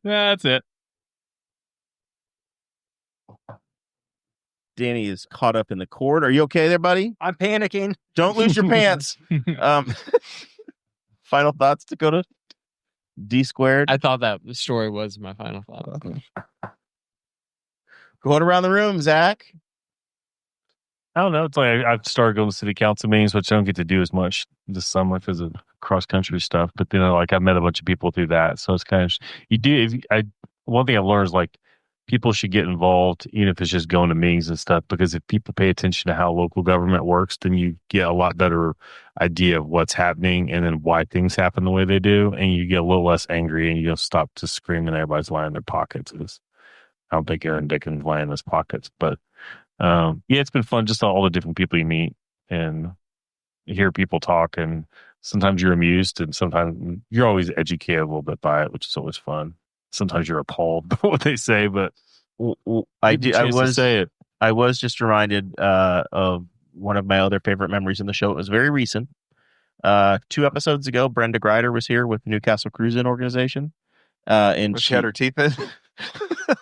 That's it. Danny is caught up in the cord. Are you okay there, buddy? I'm panicking. Don't lose your pants. Final thoughts, Dakota? D squared. I thought that story was my final thought. Going around the room, Zach. I don't know. It's like I've started going to city council meetings, which I don't get to do as much this summer because of cross country stuff. But then, like, I met a bunch of people through that, so it's kind of one thing I've learned is like people should get involved, even if it's just going to meetings and stuff. Because if people pay attention to how local government works, then you get a lot better idea of what's happening and then why things happen the way they do, and you get a little less angry and you don't stop just screaming everybody's lying in their pockets. I don't think Aaron Dickens lying in his pockets, but. Yeah, it's been fun just all the different people you meet and hear people talk, and sometimes you're amused and sometimes you're always educated a little bit by it, which is always fun. Sometimes you're appalled by what they say, but I was just reminded of one of my other favorite memories in the show. It was very recent. 2 episodes ago, Brenda Grider was here with the Newcastle Cruising Organization, and she had her teeth in.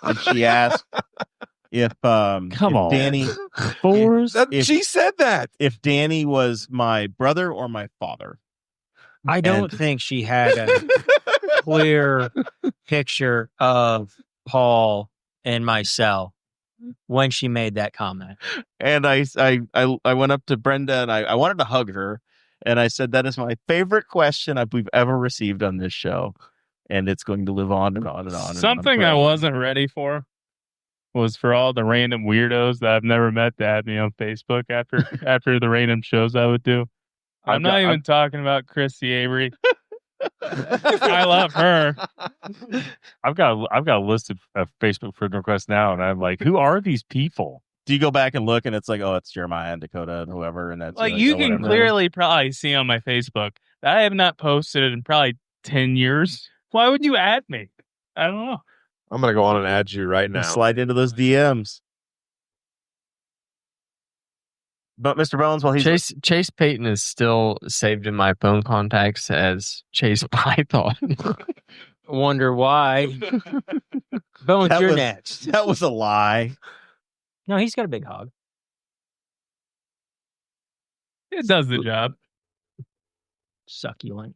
And she asked if Danny she said that if Danny was my brother or my father. I don't think she had a clear picture of Paul and myself when she made that comment. And I went up to Brenda and I wanted to hug her, and I said, that is my favorite question we've ever received on this show, and it's going to live on and on and on. Something I wasn't ready for was for all the random weirdos that I've never met to add me on Facebook after the random shows I would do. I'm not even talking about Chrissy Avery. I love her. I've got a list of Facebook friend requests now, and I'm like, who are these people? Do you go back and look and it's like, oh, it's Jeremiah and Dakota and whoever, and that's like you can clearly probably see on my Facebook that I have not posted it in probably 10 years. Why would you add me? I don't know. I'm going to go on and add you right now. Slide into those DMs. But Mr. Bones, while he's... Chase Peyton is still saved in my phone contacts as Chase Python. Wonder why. Bones, you're next. That was a lie. No, he's got a big hog. It does the job. Succulent.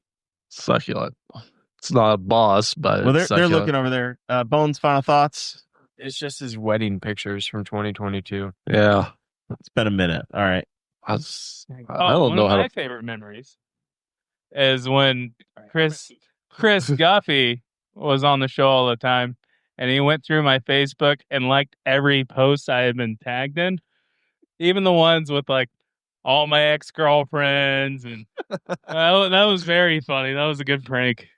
It's not a boss, but they're looking over there. Bones, final thoughts? It's just his wedding pictures from 2022. Yeah. It's been a minute. All right. I don't know how my favorite memories is when Chris Guffey was on the show all the time, and he went through my Facebook and liked every post I had been tagged in, even the ones with like all my ex-girlfriends, and that was very funny. That was a good prank.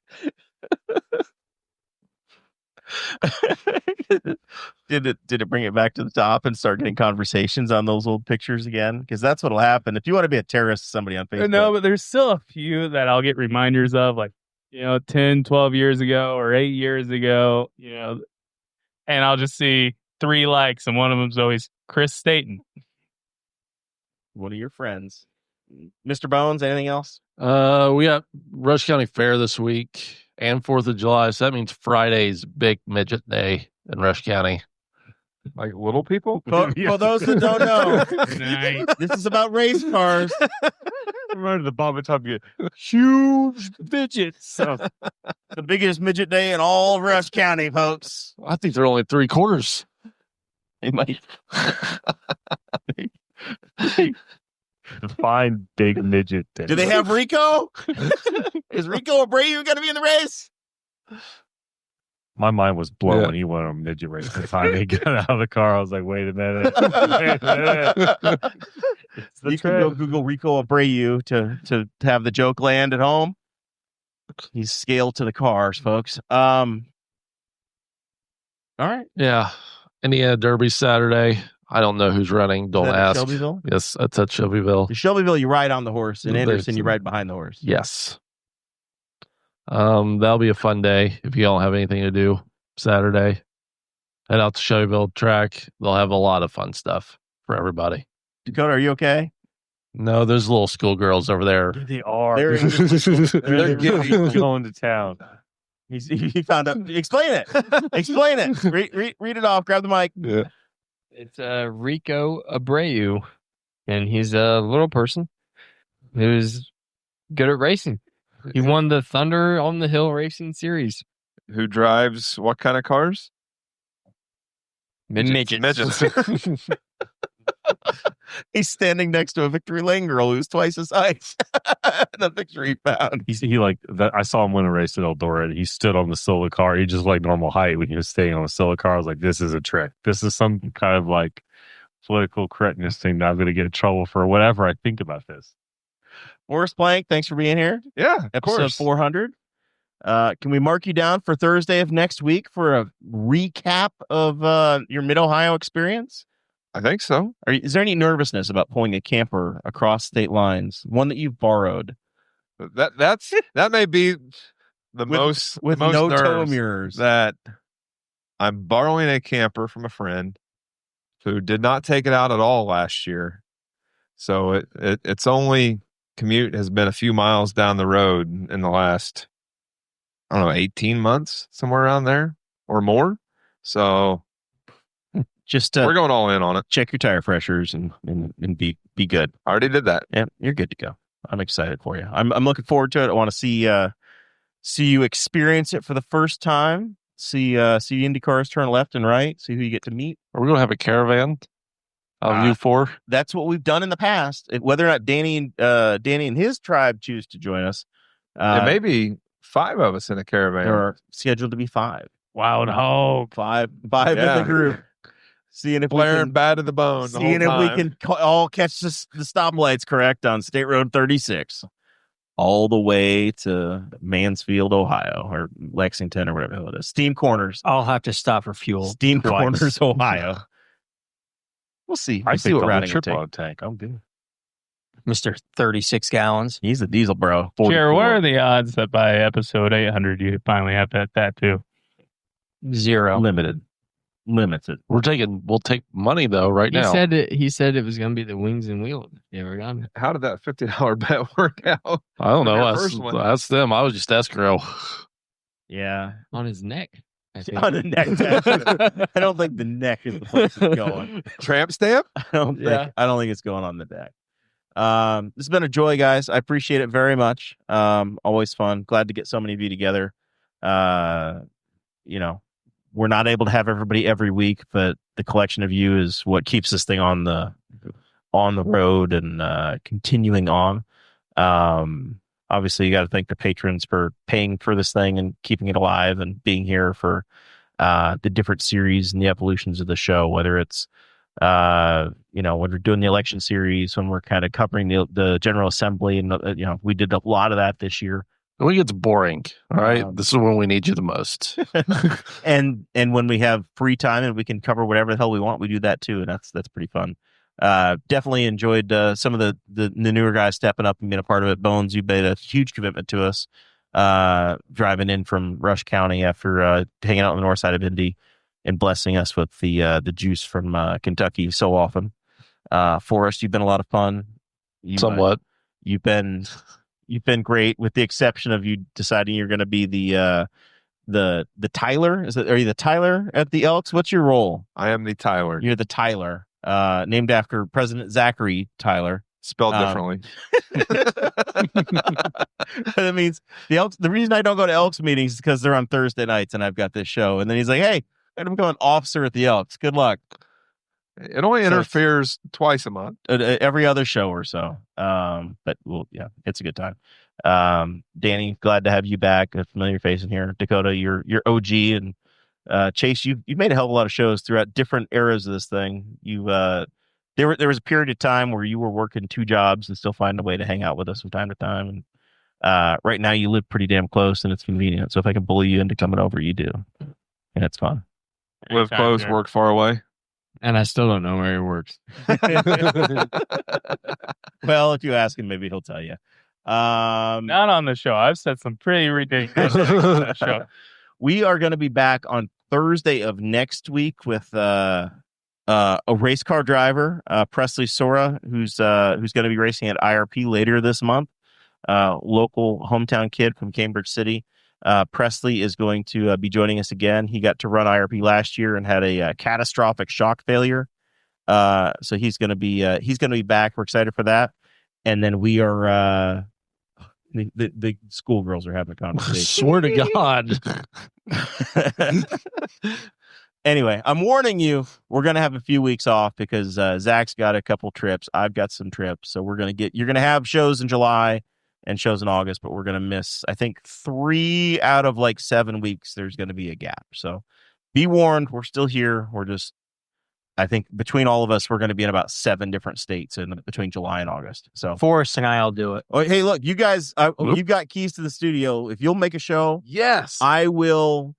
Did it bring it back to the top and start getting conversations on those old pictures again? Because that's what'll happen if you want to be a terrorist to somebody on Facebook. No, but there's still a few that I'll get reminders of, like 10, 12 years ago or 8 years ago, and I'll just see 3 likes, and one of them's always Chris Staten, one of your friends. Mr. Bones, anything else? We got Rush County Fair this week and 4th of July, so that means Friday's big midget day in Rush County. Like little people? For those that don't know, this is about race cars. Remember the Bob and Tom get huge midgets. So, the biggest midget day in all of Rush County, folks. I think they're only 3/4. They might. Fine, big midget. Do they have Rico? Is Rico Abreu going to be in the race? My mind was blown Yeah. when he went on a midget race. The time he got out of the car, I was like, wait a minute. Wait a minute. It's the You can go trend. Google Rico Abreu to have the joke land at home. He's scaled to the cars, folks. All right. Yeah. Indiana Derby Saturday. I don't know who's running. Don't Is that at ask. Shelbyville? Yes, that's at Shelbyville. In Shelbyville, you ride on the horse. In There's Anderson, you some- ride behind the horse. Yes. That'll be a fun day if you don't have anything to do Saturday. Head out to Shelbyville track. They'll have a lot of fun stuff for everybody. Dakota, are you okay? No, there's little schoolgirls over there. They are. They're They're getting- going to town. He found out. Explain it. Explain it. Read it off. Grab the mic. Yeah. It's Rico Abreu, and he's a little person who's good at racing. He won the Thunder on the Hill Racing Series. Who drives what kind of cars? Midgets. He's standing next to a Victory Lane girl who's twice his size. The picture he found. He like that. I saw him win a race at Eldora. He stood on the Silla car. He just like normal height when he was staying on the Silla car. I was like, this is a trick. This is some kind of like political correctness thing that I'm going to get in trouble for whatever I think about this. Forrest Plank, thanks for being here. Yeah, of Episode course. 400. Can we mark you down for Thursday of next week for a recap of your Mid-Ohio experience? I think so. Is there any nervousness about pulling a camper across state lines? One that you've borrowed That may be the with most no nerves tow mirrors. that I'm borrowing a camper from a friend who did not take it out at all last year. So its only commute has been a few miles down the road in the last, I don't know, 18 months, somewhere around there or more. So Just we're going all in on it. check your tire pressures and be good. I already did that. Yeah, you're good to go. I'm excited for you. I'm looking forward to it. I want to see you experience it for the first time. See Indy cars turn left and right. See who you get to meet. Are we going to have a caravan of you four? That's what we've done in the past. Whether or not Danny and his tribe choose to join us, There may be 5 of us in a caravan. there are scheduled to be 5. Wild hog. Five Yeah. in the group. Seeing if Blaring we can, bad to the bone. The seeing whole if we time. can all catch the stoplights correct on State Road 36, all the way to Mansfield, Ohio, or Lexington, or whatever the hell it is. Steam Corners, I'll have to stop for fuel. Steam Twice. Corners, Ohio. We'll see. I We'll see think what the routing will trip take. on a tank. I'm good. Mr. 36 gallons. He's a diesel bro. Jared, what are the odds that by episode 800 you finally have that tattoo? 0. Limited. We'll take money though right now. He said it was going to be the wings and wheels. You ever got it? How did that $50 bet work out? I don't know. Our That's, first one. that's them. I was just escrow. Yeah. On his neck. I think. On the neck. I don't think the neck is the place it's going. Tramp stamp? I don't think it's going on the deck. This has been a joy, guys. I appreciate it very much. Always fun. Glad to get so many of you together. We're not able to have everybody every week, but the collection of you is what keeps this thing on the road and continuing on. Obviously, you got to thank the patrons for paying for this thing and keeping it alive and being here for the different series and the evolutions of the show, whether it's when we're doing the election series, when we're kind of covering the General Assembly, and we did a lot of that this year. When it gets boring, all right, this is when we need you the most. and when we have free time and we can cover whatever the hell we want, we do that too, and that's pretty fun. Definitely enjoyed some of the newer guys stepping up and being a part of it. Bones, you made a huge commitment to us driving in from Rush County after hanging out on the north side of Indy and blessing us with the juice from Kentucky so often. Forrest, you've been a lot of fun. Somewhat. You've been great, with the exception of you deciding you're going to be the Tyler. Are you the Tyler at the Elks? What's your role? I am the Tyler. You're the Tyler, named after President Zachary Tyler. Spelled differently. That means the Elks. The reason I don't go to Elks meetings is because they're on Thursday nights and I've got this show. And then he's like, "Hey, I'm going officer at the Elks. Good luck." It only interferes twice a month. Every other show or so. But yeah, it's a good time. Danny, glad to have you back. A familiar face in here. Dakota, you're OG, and Chase, you've made a hell of a lot of shows throughout different eras of this thing. There was a period of time where you were working 2 jobs and still finding a way to hang out with us from time to time. And right now you live pretty damn close and it's convenient. So if I can bully you into coming over, you do. And it's fun. Live close, work far away. And I still don't know where he works. Well, if you ask him, maybe he'll tell you. Not on the show. I've said some pretty ridiculous things on the show. We are going to be back on Thursday of next week with a race car driver, Presley Sora, who's going to be racing at IRP later this month. Local hometown kid from Cambridge City. Presley is going to be joining us again. He got to run IRP last year and had a catastrophic shock failure. So he's going to be back. We're excited for that. And then we are the schoolgirls are having a conversation. Swear to God. Anyway, I'm warning you, we're going to have a few weeks off because Zach's got a couple trips. I've got some trips. So you're going to have shows in July and shows in August, but we're going to miss, I think, 3 out of 7 weeks. There's going to be a gap. So be warned, we're still here. I think between all of us, we're going to be in about 7 different states between July and August. So Forrest and I'll do it. Oh, hey, look, you guys, you've got keys to the studio. If you'll make a show, Yes. I will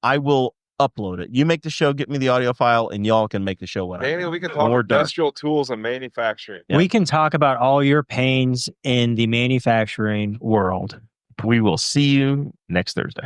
upload it. You make the show, get me the audio file, and y'all can make the show whenever. Danny, we can talk industrial tools and manufacturing. Yeah. We can talk about all your pains in the manufacturing world. We will see you next Thursday.